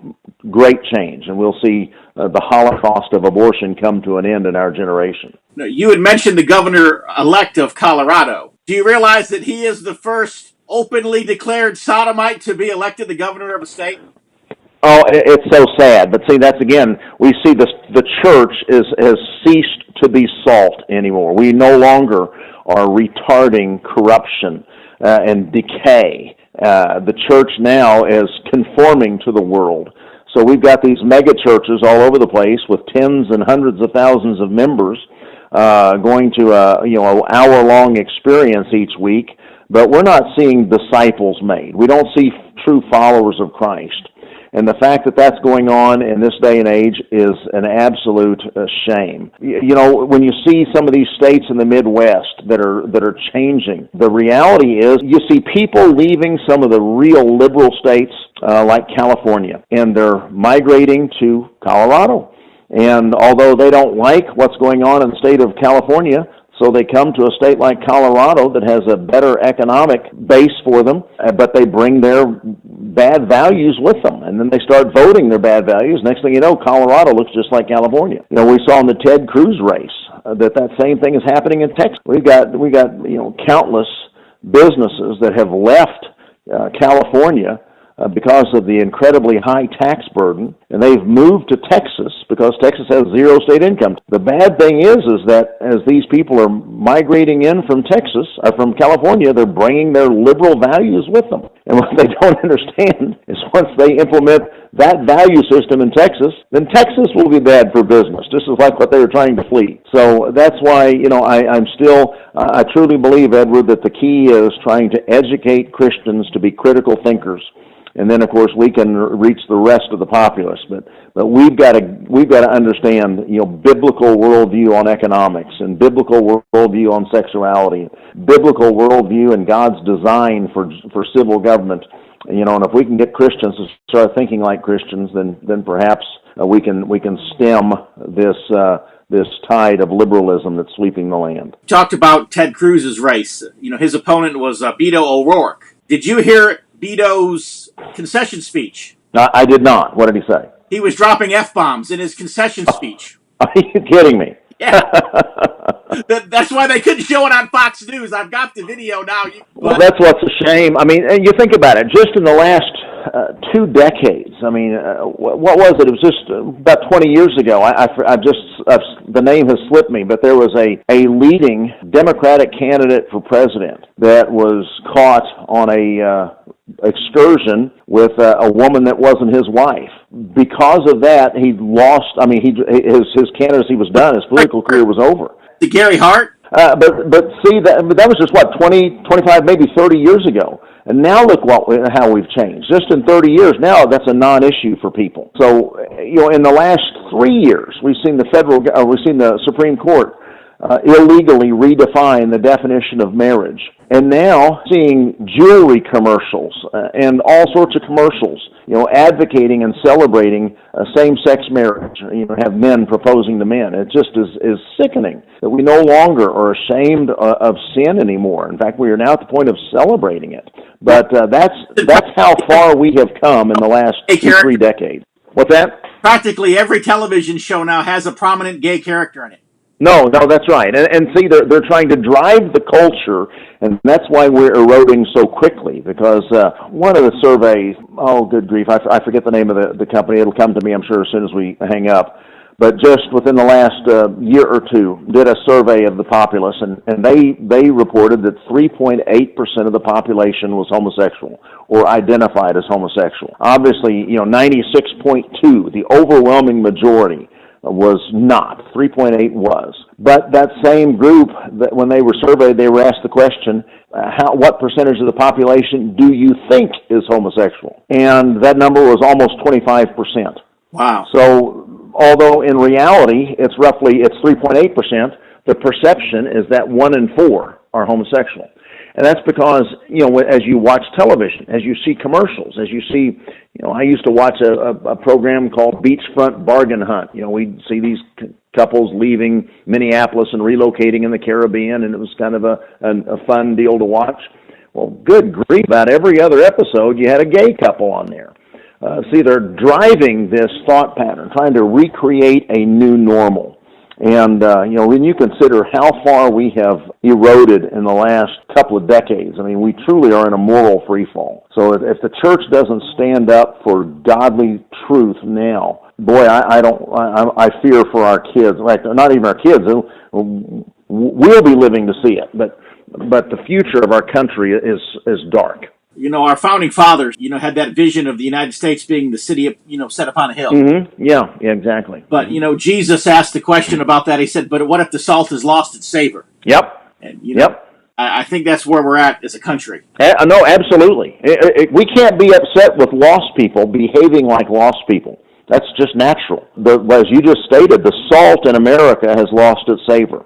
great change, and we'll see the Holocaust of abortion come to an end in our generation. Now, you had mentioned the governor-elect of Colorado. Do you realize that he is the first openly declared sodomite to be elected the governor of a state? Oh, it's so sad. But see, that's again, we see the church has ceased to be salt anymore. We no longer are retarding corruption and decay. The church now is conforming to the world. So we've got these mega churches all over the place with tens and hundreds of thousands of members going to an hour-long experience each week, but we're not seeing disciples made. We don't see true followers of Christ. And the fact that that's going on in this day and age is an absolute shame. When you see some of these states in the Midwest that are changing, the reality is you see people leaving some of the real liberal states like California, and they're migrating to Colorado. And although they don't like what's going on in the state of California, so they come to a state like Colorado that has a better economic base for them, but they bring their bad values with them, and then they start voting their bad values. Next thing you know, Colorado looks just like California. We saw in the Ted Cruz race, that same thing is happening in Texas. We got countless businesses that have left California because of the incredibly high tax burden, and they've moved to Texas because Texas has zero state income. The bad thing is that as these people are migrating in from Texas, or from California, they're bringing their liberal values with them. And what they don't understand is once they implement that value system in Texas, then Texas will be bad for business, just as like what they were trying to flee. So that's why, I truly believe, Edward, that the key is trying to educate Christians to be critical thinkers. And then, of course, we can reach the rest of the populace. But we've got to understand, biblical worldview on economics, and biblical worldview on sexuality, biblical worldview and God's design for civil government. And if we can get Christians to start thinking like Christians, then perhaps we can stem this tide of liberalism that's sweeping the land. You talked about Ted Cruz's race. His opponent was Beto O'Rourke. Did you hear Beto's concession speech? I did not. What did he say? He was dropping F-bombs in his concession speech. Are you kidding me? Yeah. That's why they couldn't show it on Fox News. I've got the video now. Well, that's what's a shame. I mean, and you think about it, just in the last 2 decades. I mean, what was it? It was just about 20 years ago. The name has slipped me, but there was a leading Democratic candidate for president that was caught on a excursion with a woman that wasn't his wife. Because of that, he lost. I mean, his candidacy was done. His political career was over. Gary Hart? But see, that was just 20, 25, maybe 30 years ago. And now look how we've changed. Just in 30 years now, that's a non-issue for people. So, in the last 3 years, we've seen the Supreme Court illegally redefine the definition of marriage. And now seeing jewelry commercials and all sorts of commercials, advocating and celebrating same-sex marriage, have men proposing to men. It just is sickening that we no longer are ashamed of sin anymore. In fact, we are now at the point of celebrating it. But that's how far we have come in the last 2-3 decades. What's that? Practically every television show now has a prominent gay character in it. No, that's right. And see, they're trying to drive the culture, and that's why we're eroding so quickly, because one of the surveys, oh, good grief, I forget the name of the company. It'll come to me, I'm sure, as soon as we hang up. But just within the last year or two, did a survey of the populace, and they reported that 3.8% of the population was homosexual or identified as homosexual. Obviously, 96.2%, the overwhelming majority, was not. 3.8 was. But that same group, that when they were surveyed, they were asked the question, what percentage of the population do you think is homosexual? And that number was almost 25%. Wow. So, although in reality it's 3.8%, the perception is that 1 in 4 are homosexual. And that's because, as you watch television, as you see commercials, as you see, I used to watch a program called Beachfront Bargain Hunt. We'd see these couples leaving Minneapolis and relocating in the Caribbean, and it was kind of a fun deal to watch. Well, good grief, about every other episode you had a gay couple on there. See, they're driving this thought pattern, trying to recreate a new normal. And, when you consider how far we have eroded in the last couple of decades, I mean, we truly are in a moral freefall. So if the church doesn't stand up for godly truth now, boy, I fear for our kids. Like, not even our kids. We'll be living to see it. But the future of our country is dark. Our founding fathers, had that vision of the United States being the city, set upon a hill. Mm-hmm. Yeah, exactly. But, Jesus asked the question about that. He said, but what if the salt has lost its savor? Yep. And, I think that's where we're at as a country. No, absolutely. We can't be upset with lost people behaving like lost people. That's just natural. As you just stated, the salt in America has lost its savor.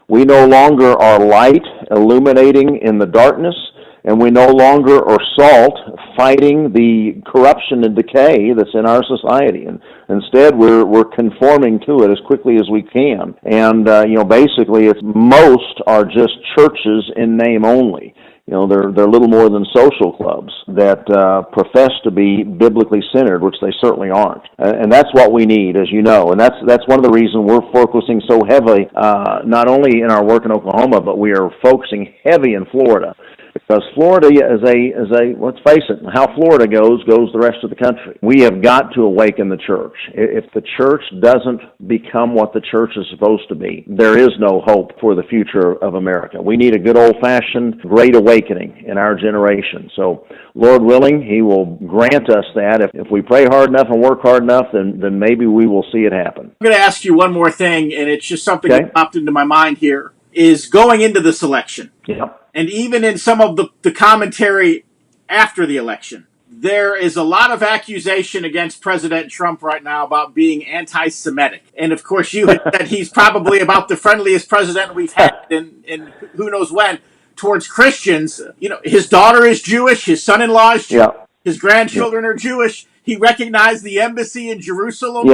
We no longer are light illuminating in the darkness, and we no longer are salt fighting the corruption and decay that's in our society. And instead, we're conforming to it as quickly as we can. And, basically, most are just churches in name only. They're little more than social clubs that profess to be biblically centered, which they certainly aren't. And that's what we need, as you know. And that's one of the reasons we're focusing so heavily, not only in our work in Oklahoma, but we are focusing heavy in Florida. Because Florida is a let's face it, how Florida goes the rest of the country. We have got to awaken the church. If the church doesn't become what the church is supposed to be, there is no hope for the future of America. We need a good old-fashioned great awakening in our generation. So, Lord willing, He will grant us that. If we pray hard enough and work hard enough, then maybe we will see it happen. I'm going to ask you one more thing, and it's just something that popped into my mind here, is going into this election. Yep. And even in some of the commentary after the election, there is a lot of accusation against President Trump right now about being anti-Semitic. And of course, you had said he's probably about the friendliest president we've had in who knows when towards Christians. His daughter is Jewish, his son-in-law is Jewish, his grandchildren are Jewish. He recognized the embassy in Jerusalem,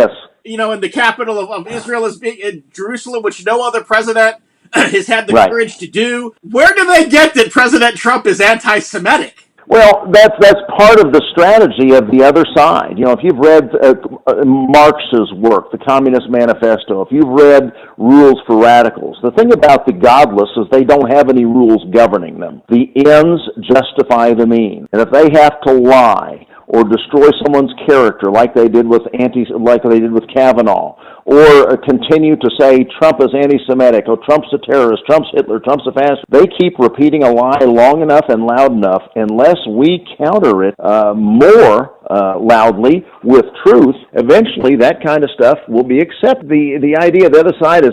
in the capital of Israel as being in Jerusalem, which no other president has had the courage to do. Where do they get that President Trump is anti-Semitic? Well, that's part of the strategy of the other side. If you've read Marx's work, the Communist Manifesto, if you've read Rules for Radicals, the thing about the godless is they don't have any rules governing them. The ends justify the means. And if they have to lie or destroy someone's character like they did with Kavanaugh, or continue to say Trump is anti-Semitic, or Trump's a terrorist, Trump's Hitler, Trump's a fascist. They keep repeating a lie long enough and loud enough, unless we counter it more loudly with truth, eventually that kind of stuff will be accepted. The idea of the other side is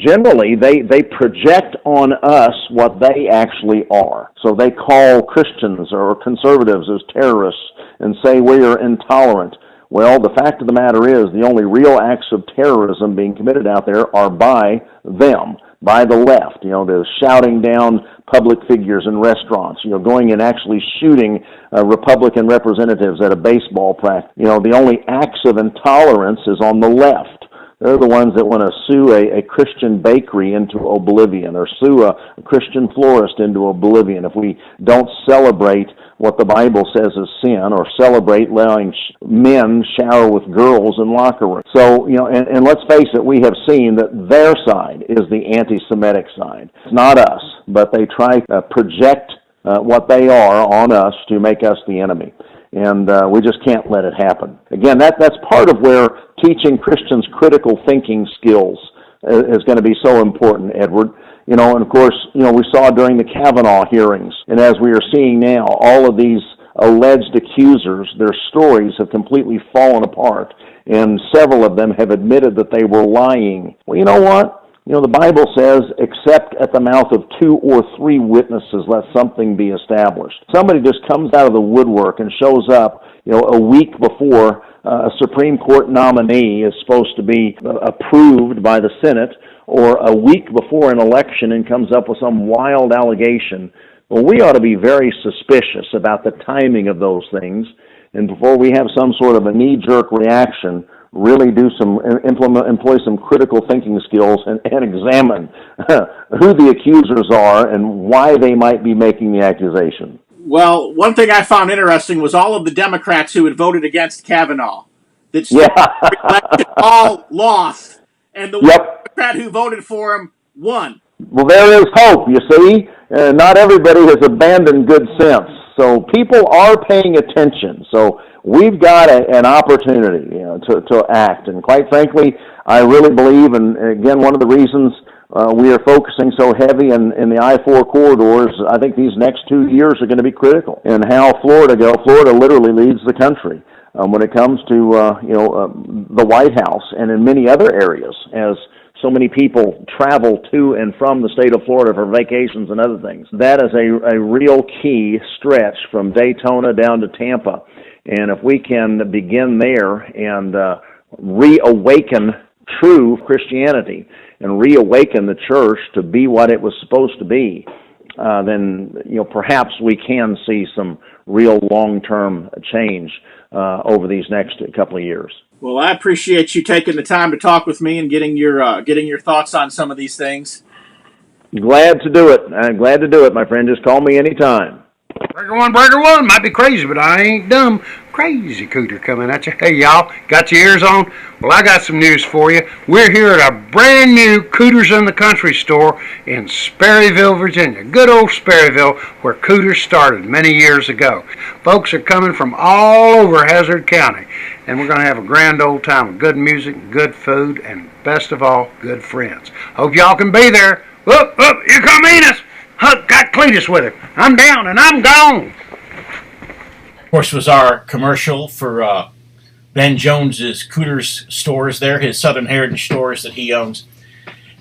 generally they project on us what they actually are. So they call Christians or conservatives as terrorists and say we are intolerant. Well, the fact of the matter is the only real acts of terrorism being committed out there are by them, by the left. They're shouting down public figures in restaurants, going and actually shooting Republican representatives at a baseball practice. The only acts of intolerance is on the left. They're the ones that want to sue a Christian bakery into oblivion or sue a Christian florist into oblivion if we don't celebrate what the Bible says is sin, or celebrate allowing men shower with girls in locker rooms. So, and let's face it, we have seen that their side is the anti-Semitic side. It's not us, but they try to project what they are on us to make us the enemy. And we just can't let it happen. Again, that's part of where teaching Christians critical thinking skills is going to be so important, Edward. And of course, we saw during the Kavanaugh hearings, and as we are seeing now, all of these alleged accusers, their stories have completely fallen apart, and several of them have admitted that they were lying. Well, you know what? The Bible says, except at the mouth of 2 or 3 witnesses, let something be established. Somebody just comes out of the woodwork and shows up, a week before a Supreme Court nominee is supposed to be approved by the Senate, or a week before an election and comes up with some wild allegation. Well, we ought to be very suspicious about the timing of those things, and before we have some sort of a knee-jerk reaction, really employ some critical thinking skills and examine who the accusers are and why they might be making the accusation. Well, one thing I found interesting was all of the Democrats who had voted against Kavanaugh. All lost, and the Democrat who voted for him won. Well, there is hope, you see. Not everybody has abandoned good sense. So people are paying attention. So we've got an opportunity to act. And quite frankly, I really believe, and again, one of the reasons we are focusing so heavy in the I-4 corridors, I think these next 2 years are going to be critical in how Florida literally leads the country when it comes to the White House and in many other areas, as so many people travel to and from the state of Florida for vacations and other things. That is a real key stretch from Daytona down to Tampa. And if we can begin there and reawaken true Christianity and reawaken the church to be what it was supposed to be, then perhaps we can see some real long-term change over these next couple of years. Well, I appreciate you taking the time to talk with me and getting your thoughts on some of these things. Glad to do it. I'm glad to do it, my friend. Just call me anytime. Breaker one, might be crazy, but I ain't dumb. Crazy Cooter coming at you. Hey, y'all, got your ears on? Well, I got some news for you. We're here at a brand new Cooters in the Country store in Sperryville, Virginia. Good old Sperryville, where Cooters started many years ago. Folks are coming from all over Hazard County, and we're going to have a grand old time with good music, good food, and best of all, good friends. Hope y'all can be there. Whoop, whoop, here come Enos. Huck got Cletus with him. I'm down and I'm gone. Of course, was our commercial for Ben Jones's Cooter's stores there, his Southern Heritage stores that he owns.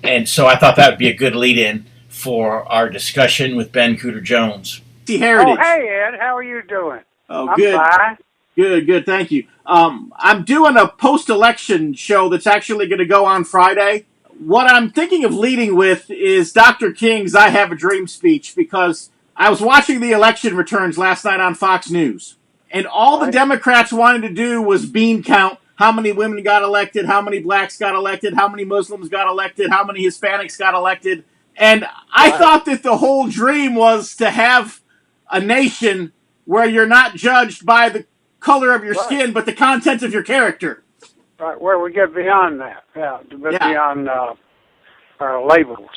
And so I thought that would be a good lead-in for our discussion with Ben Cooter Jones. Dixie Heritage. Oh, hey, Ed. How are you doing? Oh, I'm good. fine. Good. Thank you. I'm doing a post-election show that's actually going to go on Friday. What I'm thinking of leading with is Dr. King's I Have a Dream speech, because I was watching the election returns last night on Fox News, and all the Democrats wanted to do was bean count how many women got elected, how many blacks got elected, how many Muslims got elected, how many Hispanics got elected. And I thought that the whole dream was to have a nation where you're not judged by the color of your skin, but the content of your character. Right, where we get beyond that, beyond our labels.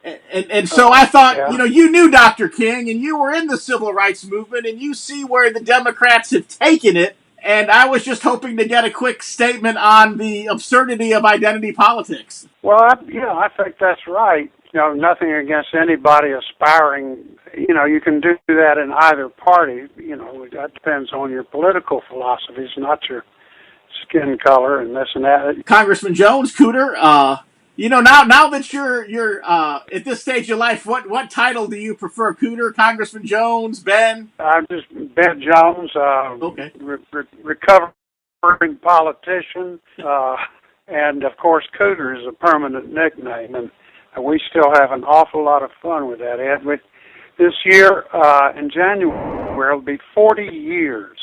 And so I thought, you knew Dr. King, and you were in the civil rights movement, and you see where the Democrats have taken it, and I was just hoping to get a quick statement on the absurdity of identity politics. Well, I think that's right. Nothing against anybody aspiring. You can do that in either party. That depends on your political philosophies, not your skin color and this and that. Congressman Jones, Cooter, now that you're at this stage of life, what title do you prefer? Cooter, Congressman Jones, Ben? I'm just Ben Jones, recovering politician, and of course Cooter is a permanent nickname, and we still have an awful lot of fun with that, Ed. This year, in January, it'll be 40 years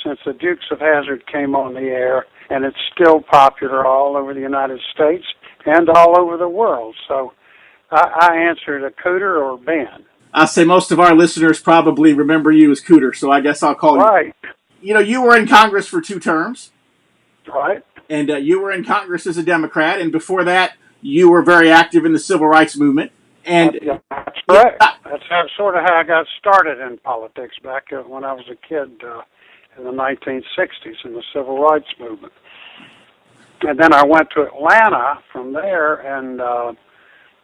since the Dukes of Hazzard came on the air, and it's still popular all over the United States and all over the world. So I answer to Cooter or Ben. I'll say most of our listeners probably remember you as Cooter, so I guess I'll call you. Right. You were in Congress for 2 terms. Right. And you were in Congress as a Democrat, and before that, you were very active in the civil rights movement. And that's correct. That's sort of how I got started in politics back when I was a kid. In the 1960s in the civil rights movement. And then I went to Atlanta from there and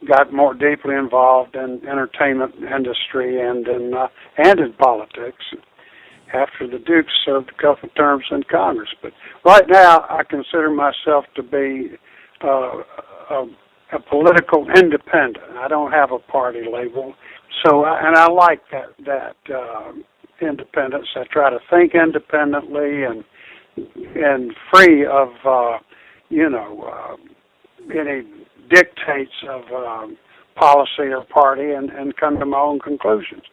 got more deeply involved in entertainment industry and in politics after the Dukes served a couple of terms in Congress. But right now I consider myself to be a political independent. I don't have a party label. So, and I like that independence. I try to think independently and free of any dictates of policy or party, and come to my own conclusions.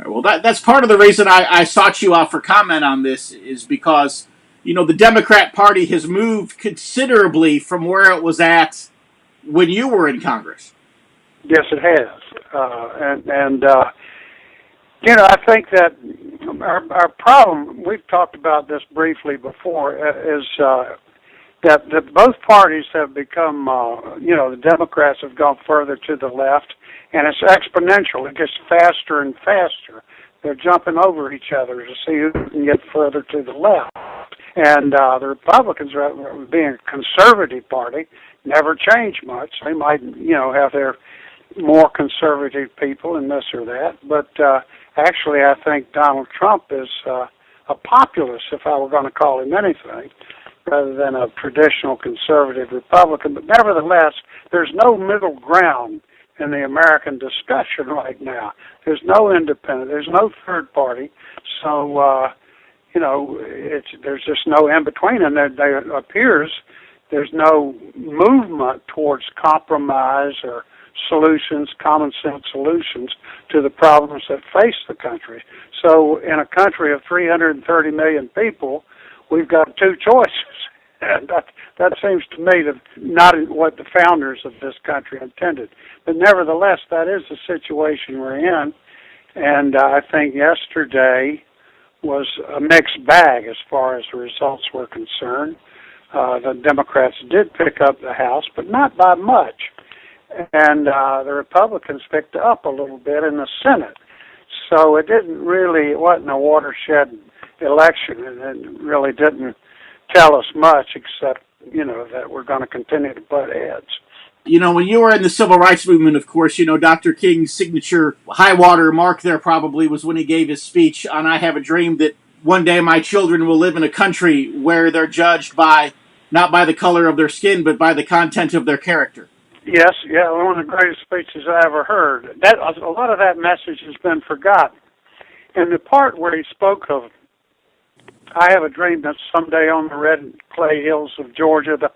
Well, that's part of the reason I sought you out for comment on this, is because the Democrat Party has moved considerably from where it was at when you were in Congress. Yes, it has, I think that our problem, we've talked about this briefly before, is that both parties have become, the Democrats have gone further to the left, and it's exponential. It gets faster and faster. They're jumping over each other to see who can get further to the left. And the Republicans, being a conservative party, never change much. They might, have their more conservative people and this or that, but actually, I think Donald Trump is a populist, if I were going to call him anything, rather than a traditional conservative Republican. But nevertheless, there's no middle ground in the American discussion right now. There's no independent. There's no third party. So, there's just no in-between. And there appears there's no movement towards compromise or solutions, common sense solutions to the problems that face the country. So in a country of 330 million people, we've got 2 choices. And that seems to me to not what the founders of this country intended. But nevertheless, that is the situation we're in. And I think yesterday was a mixed bag as far as the results were concerned. The Democrats did pick up the House, but not by much. And the Republicans picked up a little bit in the Senate. So it wasn't a watershed election, and it really didn't tell us much except, that we're going to continue to butt heads. When you were in the civil rights movement, of course, Dr. King's signature high water mark there probably was when he gave his speech on I Have a Dream that one day my children will live in a country where they're judged not by the color of their skin, but by the content of their character. Yes, one of the greatest speeches I ever heard. A lot of that message has been forgotten. And the part where he spoke of, I have a dream that someday on the red clay hills of Georgia, the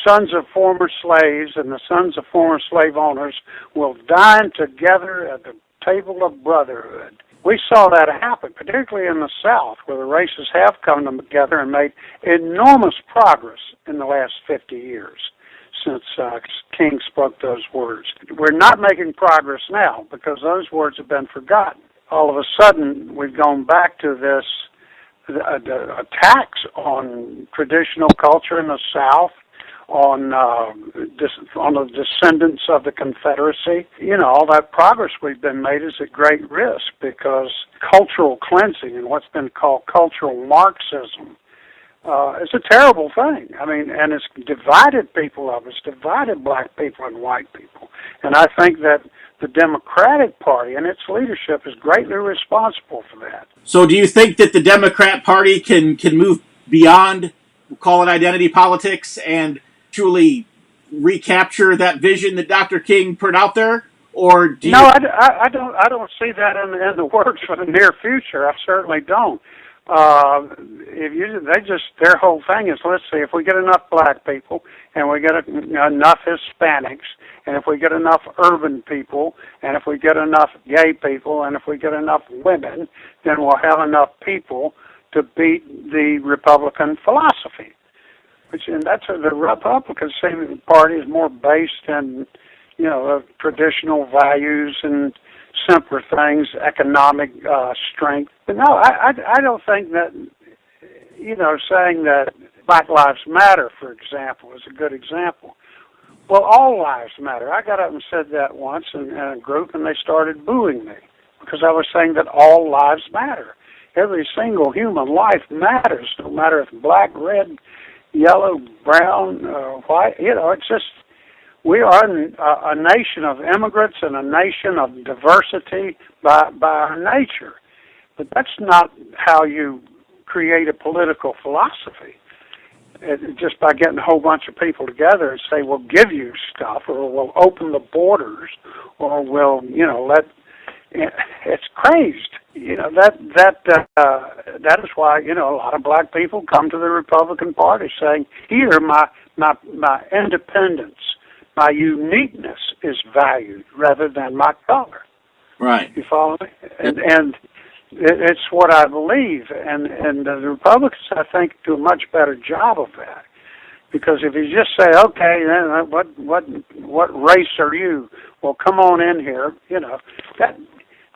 sons of former slaves and the sons of former slave owners will dine together at the table of brotherhood. We saw that happen, particularly in the South, where the races have come together and made enormous progress in the last 50 years since King spoke those words. We're not making progress now because those words have been forgotten. All of a sudden, we've gone back to this attacks on traditional culture in the South, on the descendants of the Confederacy. All that progress we've been made is at great risk because cultural cleansing and what's been called cultural Marxism is a terrible thing. And it's divided people up. It's divided black people and white people. And I think that the Democratic Party and its leadership is greatly responsible for that. So do you think that the Democrat Party can move beyond, we'll call it identity politics, and truly recapture that vision that Dr. King put out there? Or do you... No, I don't see that in the works for the near future. I certainly don't. Their whole thing is, let's see, if we get enough black people and we get enough Hispanics, and if we get enough urban people, and if we get enough gay people, and if we get enough women, then we'll have enough people to beat the Republican philosophy. The Republican Party is more based in, traditional values and simpler things, economic strength. But no, I don't think that, saying that Black Lives Matter, for example, is a good example. Well, all lives matter. I got up and said that once in a group, and they started booing me because I was saying that all lives matter. Every single human life matters, no matter if black, red, yellow, brown, white. It's just, we are a nation of immigrants and a nation of diversity by our nature. But that's not how you create a political philosophy. Just by getting a whole bunch of people together and say, we'll give you stuff, or we'll open the borders, or we'll, it's crazed. That is why, a lot of black people come to the Republican Party saying, here, my independence, my uniqueness is valued rather than my color. Right. You follow me? And it's what I believe, and the Republicans, I think, do a much better job of that. Because if you just say, okay, then what race are you? Well, come on in here.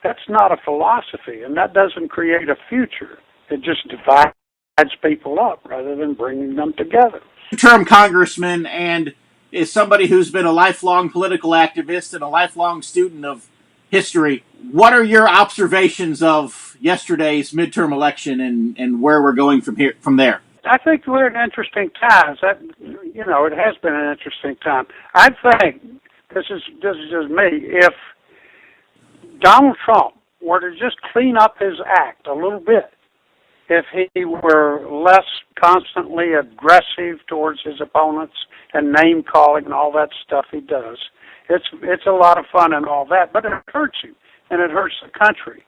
That's not a philosophy, and that doesn't create a future. It just divides people up rather than bringing them together. Midterm congressman, and is somebody who's been a lifelong political activist and a lifelong student of history. What are your observations of yesterday's midterm election and where we're going from there? I think we're in interesting times. It has been an interesting time. I think, this is just me, if Donald Trump were to just clean up his act a little bit, if he were less constantly aggressive towards his opponents and name-calling and all that stuff he does, it's a lot of fun and all that, but it hurts him, and it hurts the country.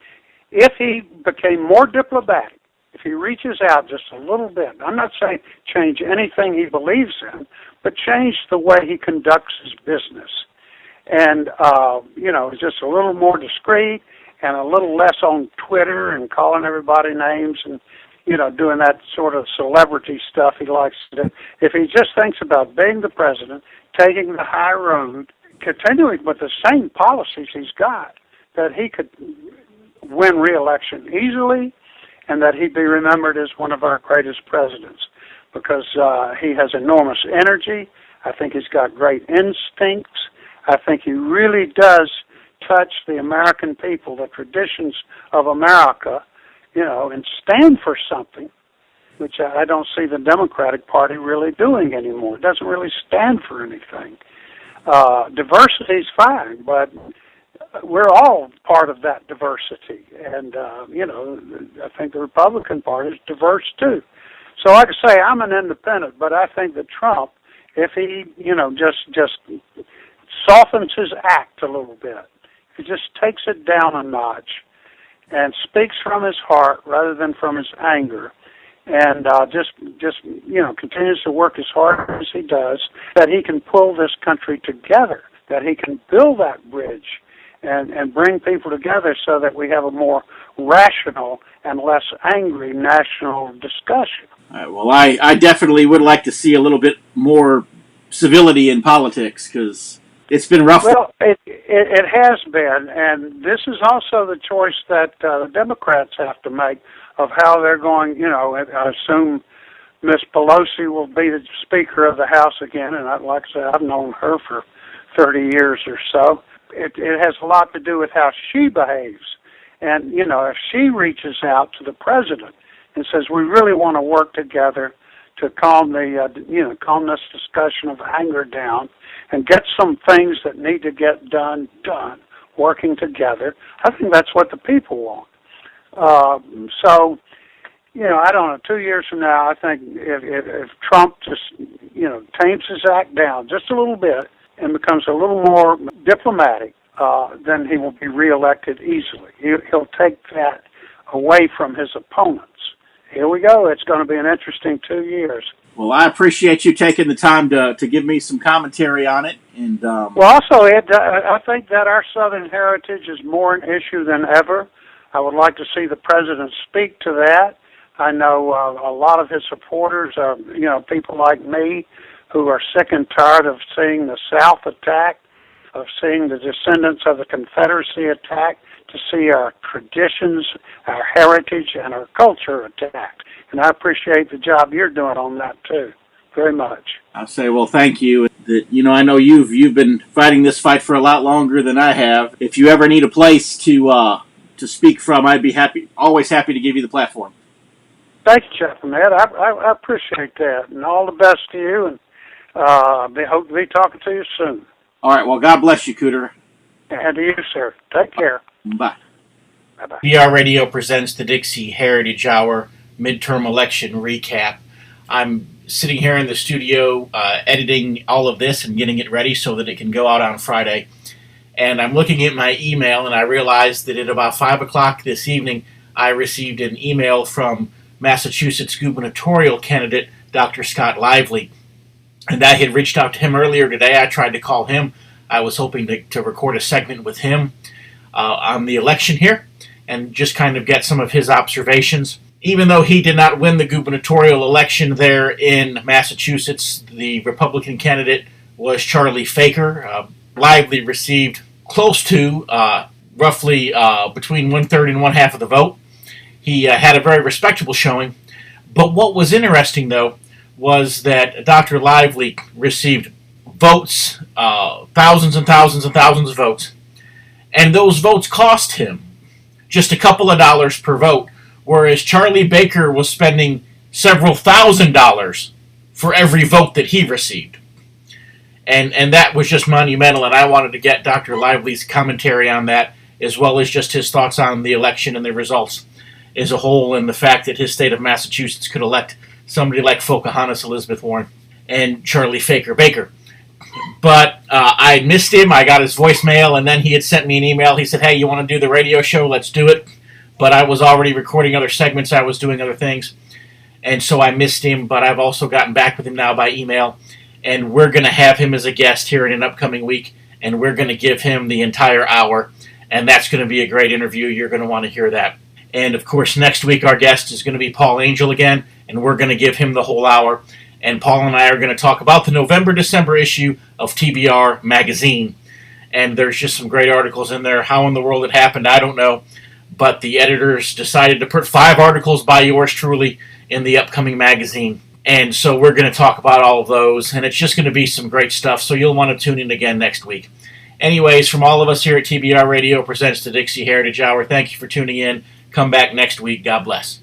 If he became more diplomatic, if he reaches out just a little bit, I'm not saying change anything he believes in, but change the way he conducts his business. And, just a little more discreet and a little less on Twitter and calling everybody names and, doing that sort of celebrity stuff he likes to do. If he just thinks about being the president, taking the high road, continuing with the same policies he's got, that he could win re-election easily, and that he'd be remembered as one of our greatest presidents, because he has enormous energy. I think he's got great instincts. I think he really does touch the American people, the traditions of America, and stand for something, which I don't see the Democratic Party really doing anymore. It doesn't really stand for anything. Diversity's fine, but we're all part of that diversity. And, I think the Republican Party is diverse too. So like I say, I'm an independent, but I think that Trump, if he, just softens his act a little bit, if he just takes it down a notch and speaks from his heart rather than from his anger, and just continues to work as hard as he does, that he can pull this country together, that he can build that bridge and bring people together so that we have a more rational and less angry national discussion. Well, I definitely would like to see a little bit more civility in politics, because it's been rough. Well, it has been, and this is also the choice that the Democrats have to make of how they're going. I assume Miss Pelosi will be the Speaker of the House again, and like I said, I've known her for 30 years or so. It has a lot to do with how she behaves, and if she reaches out to the president and says, "We really want to work together to calm calm this discussion of anger down and get some things that need to get done, working together," I think that's what the people want. So, I don't know, 2 years from now, I think if Trump just, tames his act down just a little bit and becomes a little more diplomatic, then he will be reelected easily. He'll take that away from his opponents. Here we go. It's going to be an interesting 2 years. Well, I appreciate you taking the time to give me some commentary on it. And well, also, Ed, I think that our Southern heritage is more an issue than ever. I would like to see the president speak to that. I know a lot of his supporters are, people like me who are sick and tired of seeing the South attacked, of seeing the descendants of the Confederacy attacked, to see our traditions, our heritage, and our culture attacked. And I appreciate the job you're doing on that too, very much. I'll say, well, thank you. That I know you've been fighting this fight for a lot longer than I have. If you ever need a place to speak from, I'd be always happy to give you the platform. Thank you, Chaplain Ed. I appreciate that, and all the best to you. And hope to be talking to you soon. All right. Well, God bless you, Cooter. And to you, sir. Take care. Bye. Bye-bye. TBR Radio presents the Dixie Heritage Hour midterm election recap. I'm sitting here in the studio editing all of this and getting it ready so that it can go out on Friday. And I'm looking at my email, and I realized that at about 5 o'clock this evening, I received an email from Massachusetts gubernatorial candidate Dr. Scott Lively. And I had reached out to him earlier today. I tried to call him. I was hoping to record a segment with him on the election here and just kind of get some of his observations. Even though he did not win the gubernatorial election there in Massachusetts, the Republican candidate was Charlie Faker. Lively received close to roughly between 1/3 and 1/2 of the vote. He had a very respectable showing. But what was interesting, though, was that Dr. Lively received votes, thousands and thousands and thousands of votes, and those votes cost him just a couple of dollars per vote, whereas Charlie Baker was spending several $1,000s for every vote that he received. And that was just monumental, and I wanted to get Dr. Lively's commentary on that, as well as just his thoughts on the election and the results as a whole, and the fact that his state of Massachusetts could elect somebody like Pocahontas Elizabeth Warren and Charlie Faker Baker. But I missed him. I got his voicemail, and then he had sent me an email. He said, "Hey, you want to do the radio show? Let's do it." But I was already recording other segments. I was doing other things. And so I missed him, but I've also gotten back with him now by email. And we're going to have him as a guest here in an upcoming week, and we're going to give him the entire hour. And that's going to be a great interview. You're going to want to hear that. And, of course, next week our guest is going to be Paul Angel again, and we're going to give him the whole hour. And Paul and I are going to talk about the November-December issue of TBR magazine. And there's just some great articles in there. How in the world it happened, I don't know. But the editors decided to put 5 articles by yours truly in the upcoming magazine. And so we're going to talk about all of those. And it's just going to be some great stuff. So you'll want to tune in again next week. Anyways, from all of us here at TBR Radio Presents the Dixie Heritage Hour, thank you for tuning in. Come back next week. God bless.